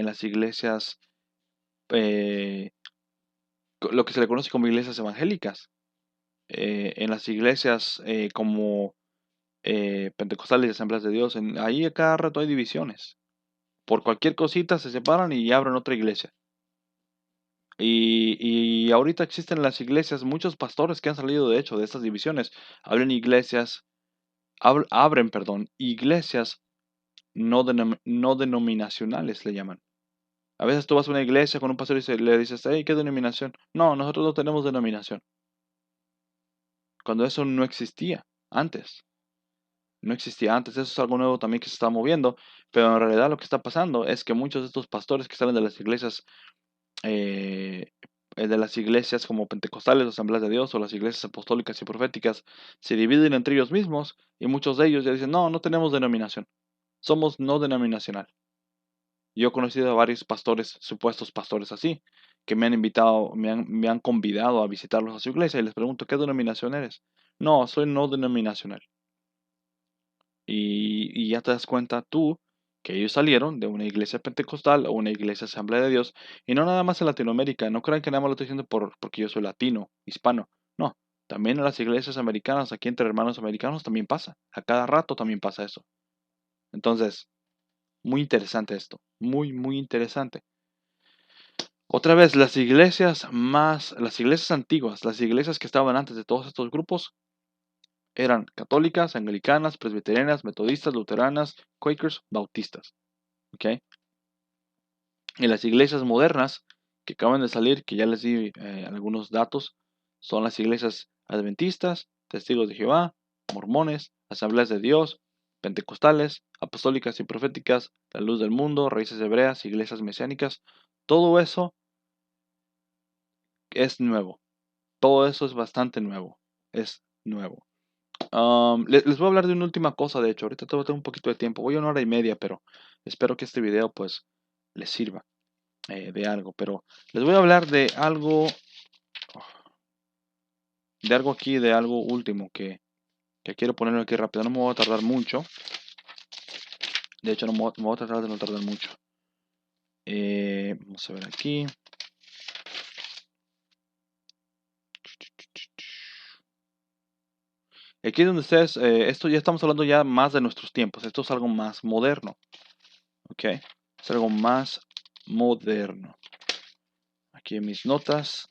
lo que se le conoce como iglesias evangélicas. En las iglesias como pentecostales y asambleas de Dios, ahí a cada rato hay divisiones. Por cualquier cosita se separan y abren otra iglesia. Y ahorita existen en las iglesias muchos pastores que han salido de hecho de estas divisiones. Abren, iglesias no denominacionales le llaman. A veces tú vas a una iglesia con un pastor y le dices, hey, ¿qué denominación? No, nosotros no tenemos denominación. Cuando eso no existía antes. No existía antes, eso es algo nuevo también que se está moviendo, pero en realidad lo que está pasando es que muchos de estos pastores que salen eh, de las iglesias como pentecostales, o asambleas de Dios o las iglesias apostólicas y proféticas, se dividen entre ellos mismos y muchos de ellos ya dicen, no, no tenemos denominación, somos no denominacional. Yo he conocido a varios pastores, supuestos pastores así, que me han invitado, me han convidado a visitarlos a su iglesia y les pregunto, ¿qué denominación eres? No, soy no denominacional. Y ya te das cuenta tú que ellos salieron de una iglesia pentecostal o una iglesia asamblea de Dios, y no nada más en Latinoamérica. No crean que nada más lo estoy diciendo porque yo soy latino, hispano. No, también en las iglesias americanas, aquí entre hermanos americanos también pasa. A cada rato también pasa eso. Entonces, muy interesante esto. Muy, muy interesante. Otra vez, las iglesias antiguas, las iglesias que estaban antes de todos estos grupos, eran católicas, anglicanas, presbiterianas, metodistas, luteranas, quakers, bautistas. ¿Ok? Y las iglesias modernas que acaban de salir, que ya les di algunos datos, son las iglesias adventistas, testigos de Jehová, mormones, asambleas de Dios, pentecostales, apostólicas y proféticas, la luz del mundo, raíces hebreas, iglesias mesiánicas. Todo eso es nuevo. Todo eso es bastante nuevo. Es nuevo. Les voy a hablar de una última cosa, de hecho. Ahorita tengo un poquito de tiempo. Voy a 1 hora y media, pero espero que este video pues les sirva de algo. Pero les voy a hablar de algo aquí, de algo último que quiero ponerlo aquí rápido. No me voy a tardar mucho. De hecho, no me voy a tratar de no tardar mucho. Vamos a ver aquí. Aquí es donde ustedes, esto ya estamos hablando ya más de nuestros tiempos. Esto es algo más moderno. ¿Ok? Es algo más moderno. aquí en mis notas.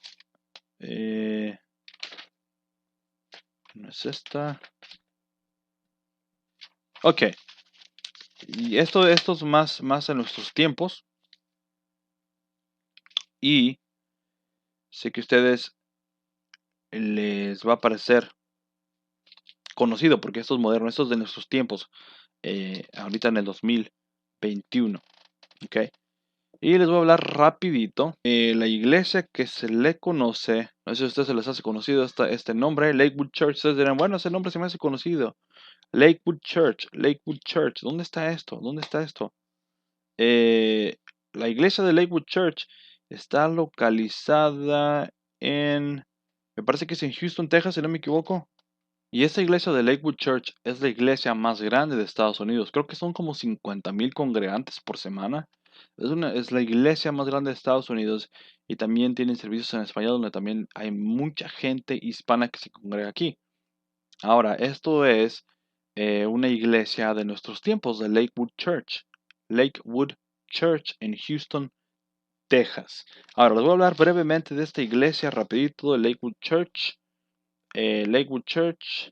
No es esta. Ok. Y esto es más en nuestros tiempos. Y sé que a ustedes les va a parecer conocido porque esto es moderno, esto es de nuestros tiempos. Ahorita en el 2021. Ok. Y les voy a hablar rapidito. La iglesia que se le conoce, no sé si a ustedes se les hace conocido este nombre, Lakewood Church. Ustedes dirán, bueno, ese nombre se me hace conocido. Lakewood Church, Lakewood Church. ¿Dónde está esto? ¿Dónde está esto? La iglesia de Lakewood Church está localizada me parece que es en Houston, Texas, si no me equivoco. Y esta iglesia de Lakewood Church es la iglesia más grande de Estados Unidos. Creo que son como 50,000 congregantes por semana. Es la iglesia más grande de Estados Unidos y también tienen servicios en español donde también hay mucha gente hispana que se congrega aquí. Ahora, esto es una iglesia de nuestros tiempos, de Lakewood Church. Lakewood Church en Houston, Texas. Ahora, les voy a hablar brevemente de esta iglesia rapidito de Lakewood Church. Lakewood Church.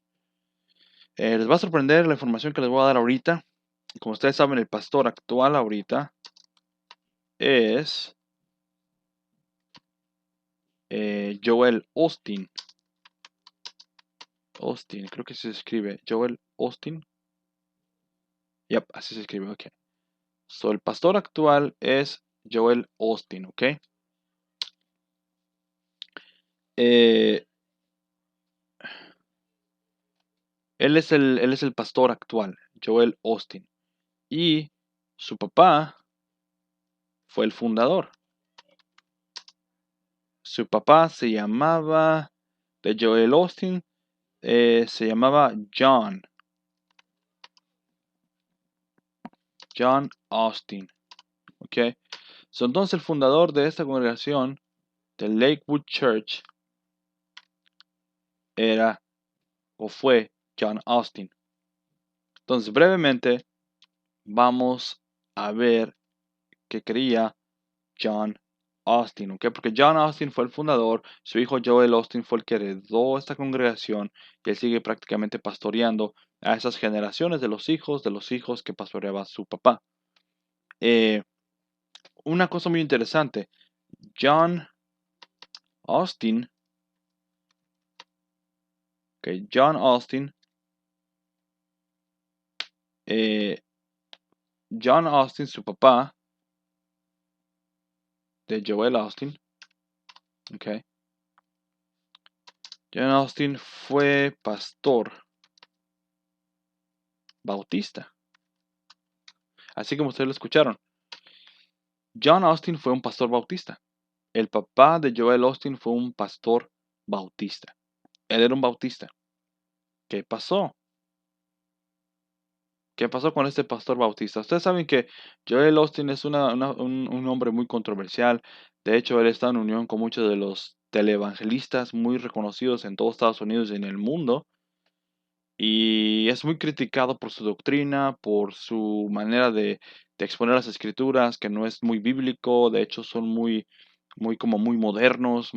Les va a sorprender la información que les voy a dar ahorita. Como ustedes saben, el pastor actual ahorita es Joel Austin. Austin, creo que se escribe Joel Austin. Yep, así se escribe, ok. So, el pastor actual es Joel Austin, ok. Eh, él es el pastor actual, Joel Austin. Y su papá fue el fundador. Su papá se llamaba, de Joel Austin, se llamaba John Austin. Ok. So, entonces el fundador de esta congregación, de Lakewood Church, era o fue John Austin. Entonces, brevemente, vamos a ver qué quería John Austin, ¿ok? Porque John Austin fue el fundador, su hijo Joel Austin fue el que heredó esta congregación y él sigue prácticamente pastoreando a esas generaciones de los hijos que pastoreaba su papá. Una cosa muy interesante, John Austin, ok, John Austin, John Austin, su papá, de Joel Austin, ok, John Austin fue pastor bautista, así como ustedes lo escucharon. John Austin fue un pastor bautista. El papá de Joel Austin fue un pastor bautista. Él era un bautista. ¿Qué pasó? ¿Qué pasó con este pastor bautista? Ustedes saben que Joel Austin es un hombre muy controversial. De hecho, él está en unión con muchos de los televangelistas muy reconocidos en todos Estados Unidos y en el mundo. Y es muy criticado por su doctrina, por su manera de exponer las escrituras, que no es muy bíblico. De hecho, son muy modernos,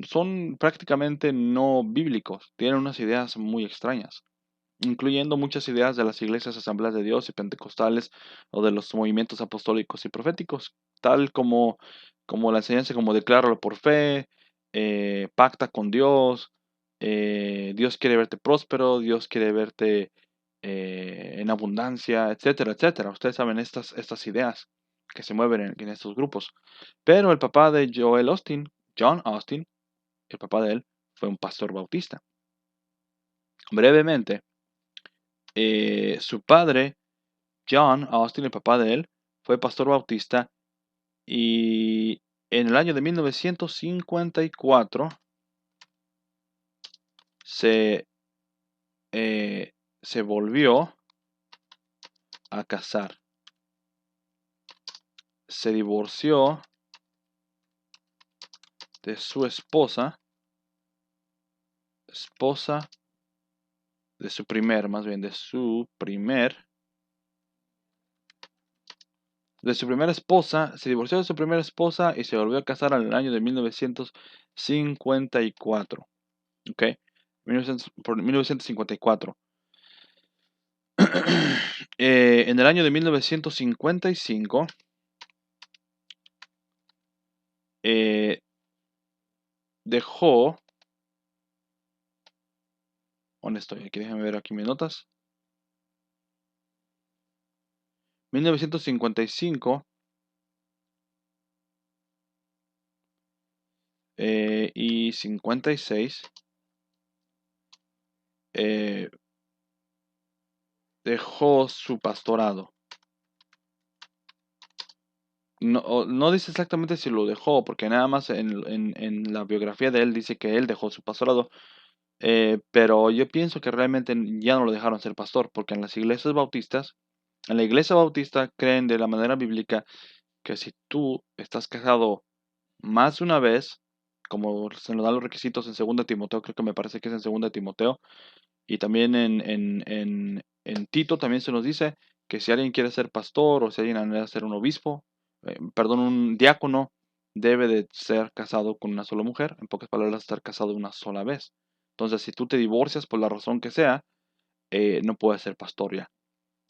son prácticamente no bíblicos. Tienen unas ideas muy extrañas, incluyendo muchas ideas de las iglesias Asambleas de Dios y Pentecostales o de los movimientos apostólicos y proféticos, tal como la enseñanza como decláralo por fe, pacta con Dios, Dios quiere verte próspero, Dios quiere verte en abundancia, etcétera, etcétera. Ustedes saben estas ideas que se mueven en estos grupos. Pero el papá de Joel Austin, John Austin, el papá de él, fue un pastor bautista. Brevemente, su padre, John Austin, el papá de él, fue pastor bautista y en el año de 1954 se, se volvió a casar. Se divorció de su esposa de su primer de su primera esposa, se divorció de su primera esposa y se volvió a casar en el año de 1954. ¿Ok? 1954. En el año de 1955, eh, dejó... ¿Dónde estoy? Aquí déjenme ver aquí mis notas. 1955 y 56 dejó su pastorado. No dice exactamente si lo dejó, porque nada más en la biografía de él dice que él dejó su pastorado. Pero yo pienso que realmente ya no lo dejaron ser pastor, porque en las iglesias bautistas, en la iglesia bautista creen de la manera bíblica que si tú estás casado más de una vez, como se nos dan los requisitos en 2 Timoteo, creo que me parece que es en 2 Timoteo, y también en Tito también se nos dice que si alguien quiere ser pastor o si alguien anhela ser un obispo, perdón, un diácono, debe de ser casado con una sola mujer. En pocas palabras, estar casado una sola vez. Entonces, si tú te divorcias por la razón que sea, no puedes ser pastor ya.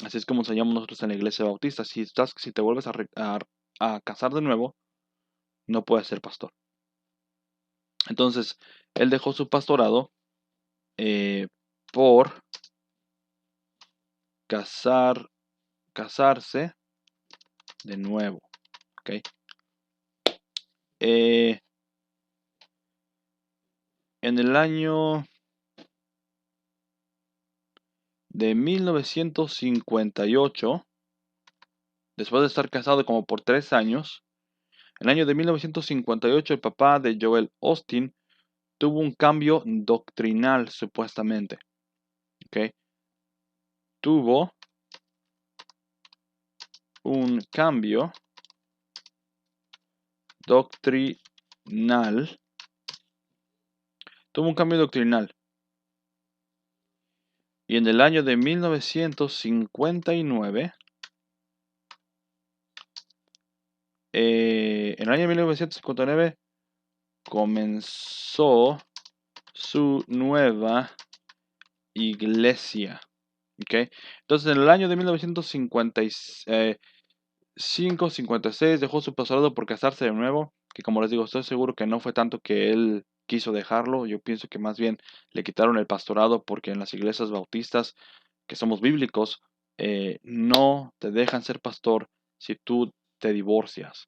Así es como enseñamos nosotros en la iglesia bautista. Si te vuelves a casar de nuevo, no puedes ser pastor. Entonces, él dejó su pastorado eh, por casarse de nuevo. ¿Ok? Eh, en el año de 1958, después de estar casado como por 3 años, en el año de 1958 el papá de Joel Austin tuvo un cambio doctrinal supuestamente. ¿Ok? Tuvo un cambio doctrinal. Tuvo un cambio doctrinal. Y en el año de 1959, en el año de 1959 comenzó su nueva iglesia. ¿Ok? Entonces, en el año de 1955-56 dejó su pastorado por casarse de nuevo, que como les digo, estoy seguro que no fue tanto que él quiso dejarlo, yo pienso que más bien le quitaron el pastorado porque en las iglesias bautistas, que somos bíblicos, no te dejan ser pastor si tú te divorcias.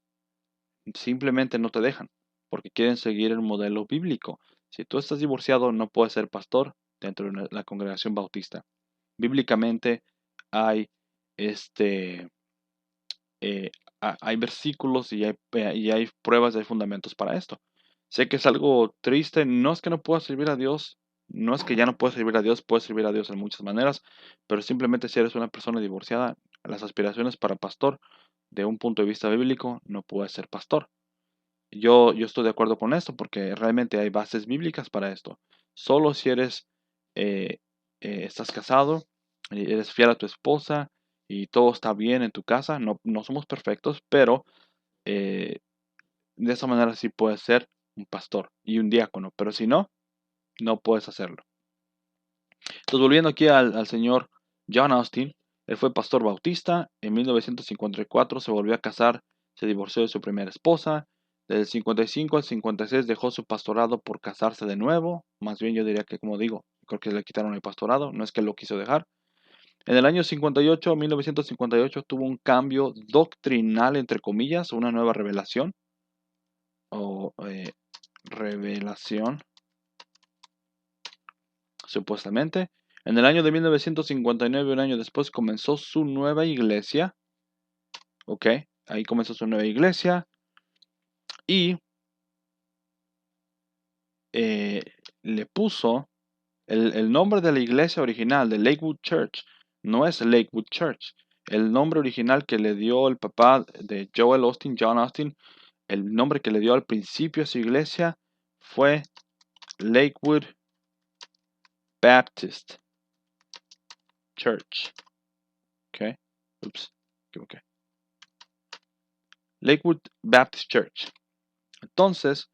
Simplemente no te dejan, porque quieren seguir el modelo bíblico. Si tú estás divorciado, no puedes ser pastor dentro de la congregación bautista. Bíblicamente hay este hay versículos y hay pruebas, y hay fundamentos para esto. Sé que es algo triste, no es que no puedas servir a Dios, no es que ya no puedas servir a Dios, puedes servir a Dios en muchas maneras, pero simplemente si eres una persona divorciada, las aspiraciones para pastor, de un punto de vista bíblico, no puedes ser pastor. Yo estoy de acuerdo con esto porque realmente hay bases bíblicas para esto. Solo si eh, estás casado, eres fiel a tu esposa y todo está bien en tu casa, no somos perfectos, pero eh, de esa manera sí puedes ser un pastor y un diácono, pero si no, no puedes hacerlo. Entonces, volviendo aquí al señor John Austin, él fue pastor bautista, en 1954 se volvió a casar, se divorció de su primera esposa, del 55 al 56 dejó su pastorado por casarse de nuevo, más bien yo diría que, como digo, creo que le quitaron el pastorado, no es que lo quiso dejar. En el año 58, 1958, tuvo un cambio doctrinal, entre comillas, una nueva revelación, o revelación, supuestamente. En el año de 1959, un año después, comenzó su nueva iglesia. ¿Ok? Ahí comenzó su nueva iglesia. Y eh, le puso el nombre de la iglesia original, de Lakewood Church. No es Lakewood Church. El nombre original que le dio el papá de Joel Austin, John Austin, el nombre que le dio al principio a su iglesia fue Lakewood Baptist Church. ¿Ok? Ups, equivoqué. Lakewood Baptist Church. Entonces,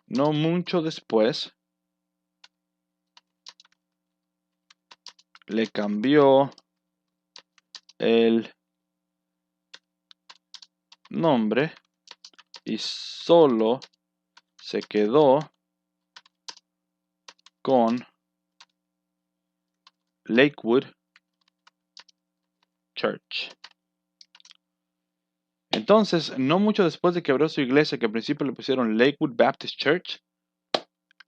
no mucho después, le cambió el nombre y solo se quedó con Lakewood Church. Entonces, no mucho después de que abrió su iglesia, que al principio le pusieron Lakewood Baptist Church,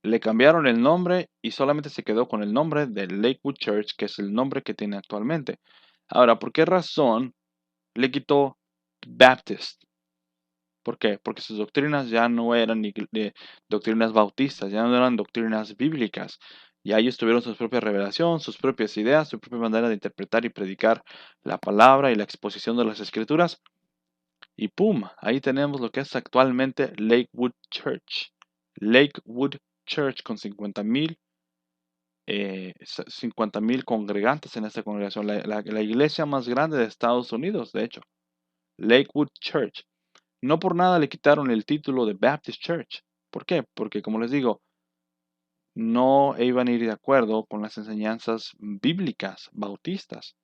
le cambiaron el nombre y solamente se quedó con el nombre de Lakewood Church, que es el nombre que tiene actualmente. Ahora, ¿por qué razón le quitó Baptist? ¿Por qué? Porque sus doctrinas ya no eran doctrinas bautistas, ya no eran doctrinas bíblicas. Ya ellos tuvieron su propia revelación, sus propias ideas, su propia manera de interpretar y predicar la palabra y la exposición de las escrituras. Y ¡pum! Ahí tenemos lo que es actualmente Lakewood Church. Lakewood Church con 50,000 congregantes en esta congregación. La iglesia más grande de Estados Unidos, de hecho. Lakewood Church. No por nada le quitaron el título de Baptist Church. ¿Por qué? Porque, como les digo, no iban a ir de acuerdo con las enseñanzas bíblicas bautistas.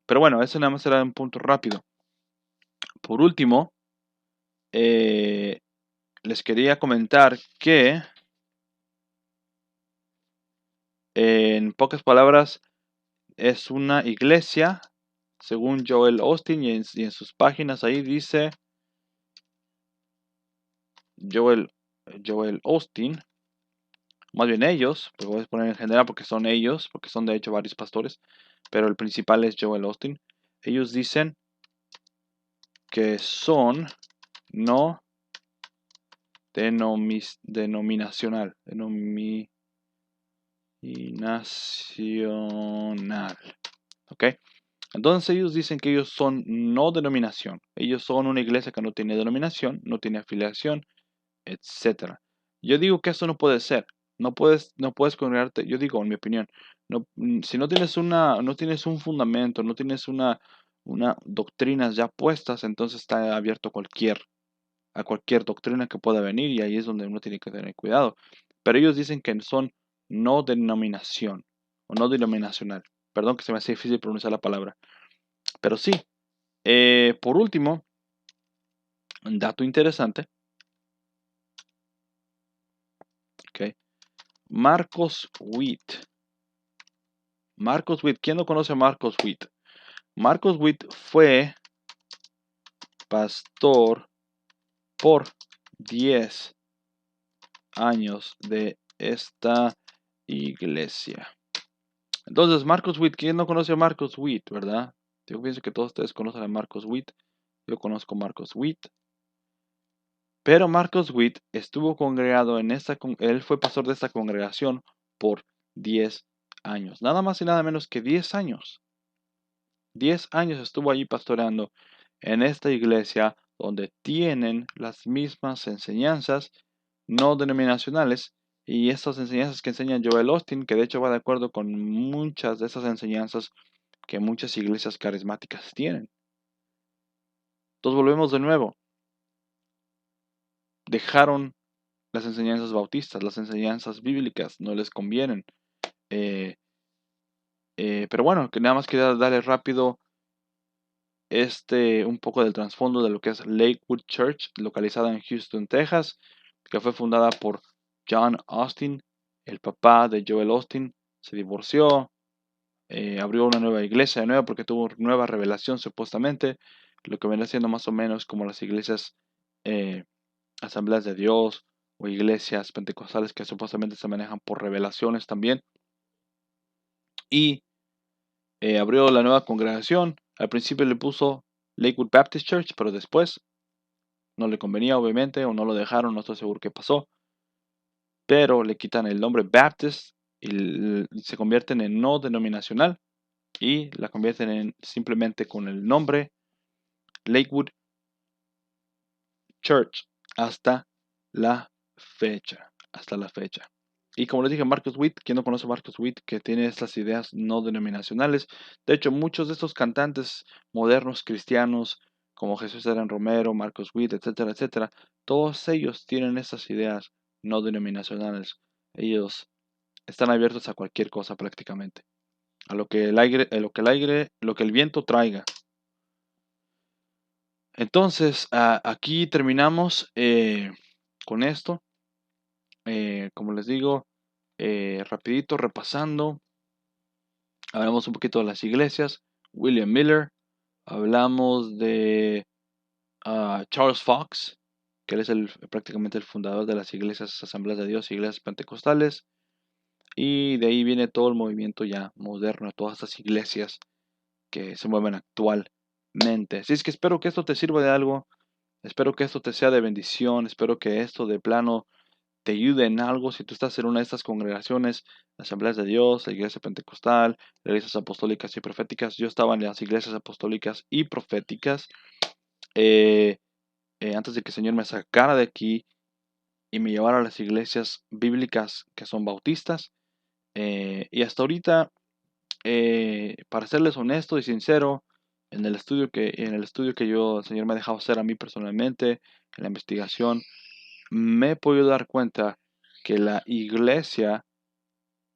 Pero bueno, ese nada más era un punto rápido. Por último, les quería comentar que, en pocas palabras, es una iglesia, según Joel Osteen, y en sus páginas ahí dice Joel Osteen, más bien ellos, porque voy a poner en general porque son ellos, porque son de hecho varios pastores, pero el principal es Joel Osteen. Ellos dicen que son no denominacional, ¿ok? Entonces ellos dicen que ellos son no denominación, ellos son una iglesia que no tiene denominación, no tiene afiliación, etcétera. Yo digo que eso no puede ser. No puedes congregarte, yo digo, en mi opinión, si no tienes un fundamento, no tienes una doctrinas ya puestas, entonces está abierto a cualquier doctrina que pueda venir y ahí es donde uno tiene que tener cuidado. Pero ellos dicen que son no denominación o no denominacional. Perdón que se me hace difícil pronunciar la palabra. Pero sí, por último, un dato interesante. Ok. Marcos Witt. Marcos Witt. ¿Quién no conoce a Marcos Witt? Marcos Witt fue pastor por 10 años de esta iglesia. Entonces, Marcos Witt, ¿quién no conoce a Marcos Witt, verdad? Yo pienso que todos ustedes conocen a Marcos Witt. Yo conozco a Marcos Witt. Pero Marcos Witt estuvo congregado él fue pastor de esta congregación por 10 años. Nada más y nada menos que 10 años. 10 años estuvo allí pastoreando en esta iglesia donde tienen las mismas enseñanzas no denominacionales y estas enseñanzas que enseña Joel Austin, que de hecho va de acuerdo con muchas de esas enseñanzas que muchas iglesias carismáticas tienen. Entonces volvemos de nuevo. Dejaron las enseñanzas bautistas, las enseñanzas bíblicas, no les convienen. Pero bueno, que nada más quería darle rápido un poco del trasfondo de lo que es Lakewood Church, localizada en Houston, Texas, que fue fundada por John Austin, el papá de Joel Austin. Se divorció, abrió una nueva iglesia de nuevo porque tuvo nueva revelación supuestamente, lo que viene siendo más o menos como las iglesias Asambleas de Dios o iglesias pentecostales que supuestamente se manejan por revelaciones también. Y abrió la nueva congregación. Al principio le puso Lakewood Baptist Church, pero después no le convenía obviamente o no lo dejaron, no estoy seguro qué pasó. Pero le quitan el nombre Baptist y se convierten en no denominacional y la convierten en simplemente con el nombre Lakewood Church hasta la fecha. Hasta la fecha. Y como les dije, Marcus Witt, ¿quién no conoce a Marcus Witt? Que tiene estas ideas no denominacionales. De hecho, muchos de estos cantantes modernos cristianos como Jesús Adrián Romero, Marcos Witt, etcétera, etcétera. Todos ellos tienen estas ideas no denominacionales. Ellos están abiertos a cualquier cosa prácticamente, a lo que el aire, lo que el viento traiga. Entonces, aquí terminamos con esto. Como les digo, rapidito repasando, hablamos un poquito de las iglesias. William Miller, hablamos de Charles Fox, que él es prácticamente el fundador de las iglesias Asambleas de Dios, iglesias pentecostales, y de ahí viene todo el movimiento ya moderno, todas estas iglesias que se mueven actualmente. Así es que espero que esto te sirva de algo, espero que esto te sea de bendición, espero que esto de plano te ayude en algo si tú estás en una de estas congregaciones, Asambleas de Dios, la Iglesia Pentecostal, las iglesias apostólicas y proféticas. Yo estaba en las iglesias apostólicas y proféticas eh, antes de que el Señor me sacara de aquí y me llevara a las iglesias bíblicas que son bautistas. Y hasta ahorita, para serles honesto y sincero, en el estudio que el Señor me ha dejado hacer a mí personalmente, en la investigación, me he podido dar cuenta que la iglesia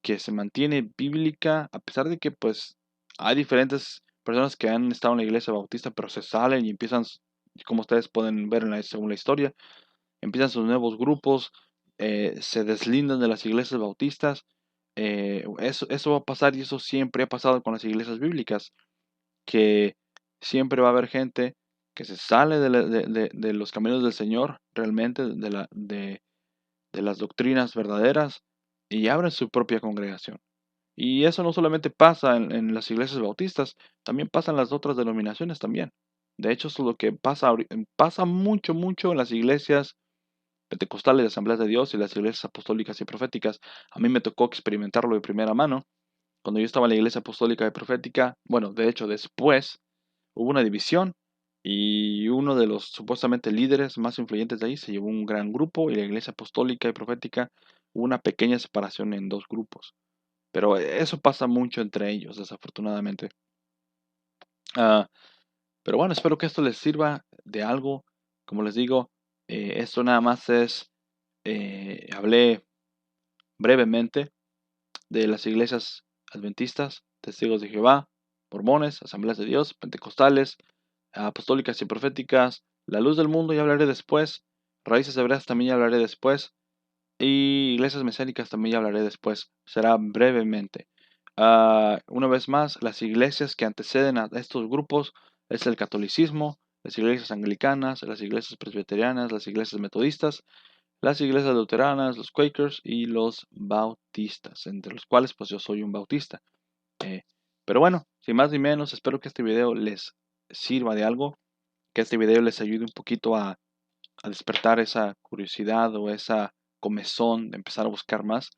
que se mantiene bíblica, a pesar de que pues hay diferentes personas que han estado en la iglesia bautista, pero se salen y empiezan, como ustedes pueden ver según la historia, empiezan sus nuevos grupos, se deslindan de las iglesias bautistas. Eso va a pasar y eso siempre ha pasado con las iglesias bíblicas, que siempre va a haber gente que se sale de los caminos del Señor, realmente, de las doctrinas verdaderas, y abren su propia congregación. Y eso no solamente pasa en las iglesias bautistas, también pasa en las otras denominaciones también. De hecho, eso es lo que pasa mucho, mucho en las iglesias pentecostales de Asambleas de Dios y las iglesias apostólicas y proféticas. A mí me tocó experimentarlo de primera mano. Cuando yo estaba en la iglesia apostólica y profética, bueno, de hecho después hubo una división y uno de los supuestamente líderes más influyentes de ahí se llevó un gran grupo y la iglesia apostólica y profética hubo una pequeña separación en dos grupos. Pero eso pasa mucho entre ellos, desafortunadamente. Ah, pero bueno, espero que esto les sirva de algo. Como les digo, esto nada más hablé brevemente de las iglesias adventistas, testigos de Jehová, mormones, asambleas de Dios, pentecostales, apostólicas y proféticas, la luz del mundo ya hablaré después, raíces hebreas también ya hablaré después, y iglesias mesiánicas también ya hablaré después, será brevemente. Una vez más, las iglesias que anteceden a estos grupos es el catolicismo, las iglesias anglicanas, las iglesias presbiterianas, las iglesias metodistas, las iglesias luteranas, los Quakers y los bautistas, entre los cuales pues yo soy un bautista. Eh, pero bueno, sin más ni menos, espero que este video les sirva de algo, que este video les ayude un poquito a despertar esa curiosidad o esa comezón de empezar a buscar más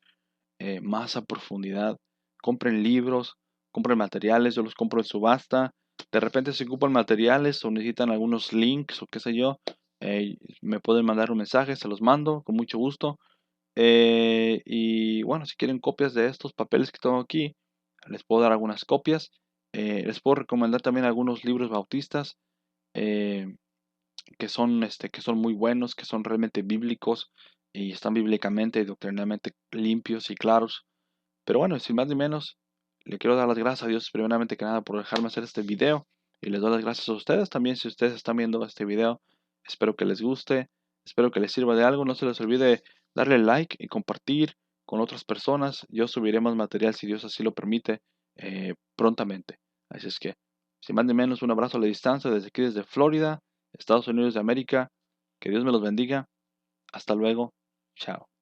a profundidad. Compren libros, compren materiales, yo los compro en subasta. De repente si ocupan materiales o necesitan algunos links o qué sé yo, me pueden mandar un mensaje, se los mando con mucho gusto. Y bueno, si quieren copias de estos papeles que tengo aquí, les puedo dar algunas copias. Les puedo recomendar también algunos libros bautistas eh, que son muy buenos, que son realmente bíblicos y están bíblicamente y doctrinalmente limpios y claros. Pero bueno, sin más ni menos, le quiero dar las gracias a Dios primeramente que nada por dejarme hacer este video y les doy las gracias a ustedes también si ustedes están viendo este video. Espero que les guste, espero que les sirva de algo. No se les olvide darle like y compartir con otras personas. Yo subiré más material si Dios así lo permite prontamente. Así es que, sin más ni menos, un abrazo a la distancia desde aquí, desde Florida, Estados Unidos de América. Que Dios me los bendiga. Hasta luego. Chao.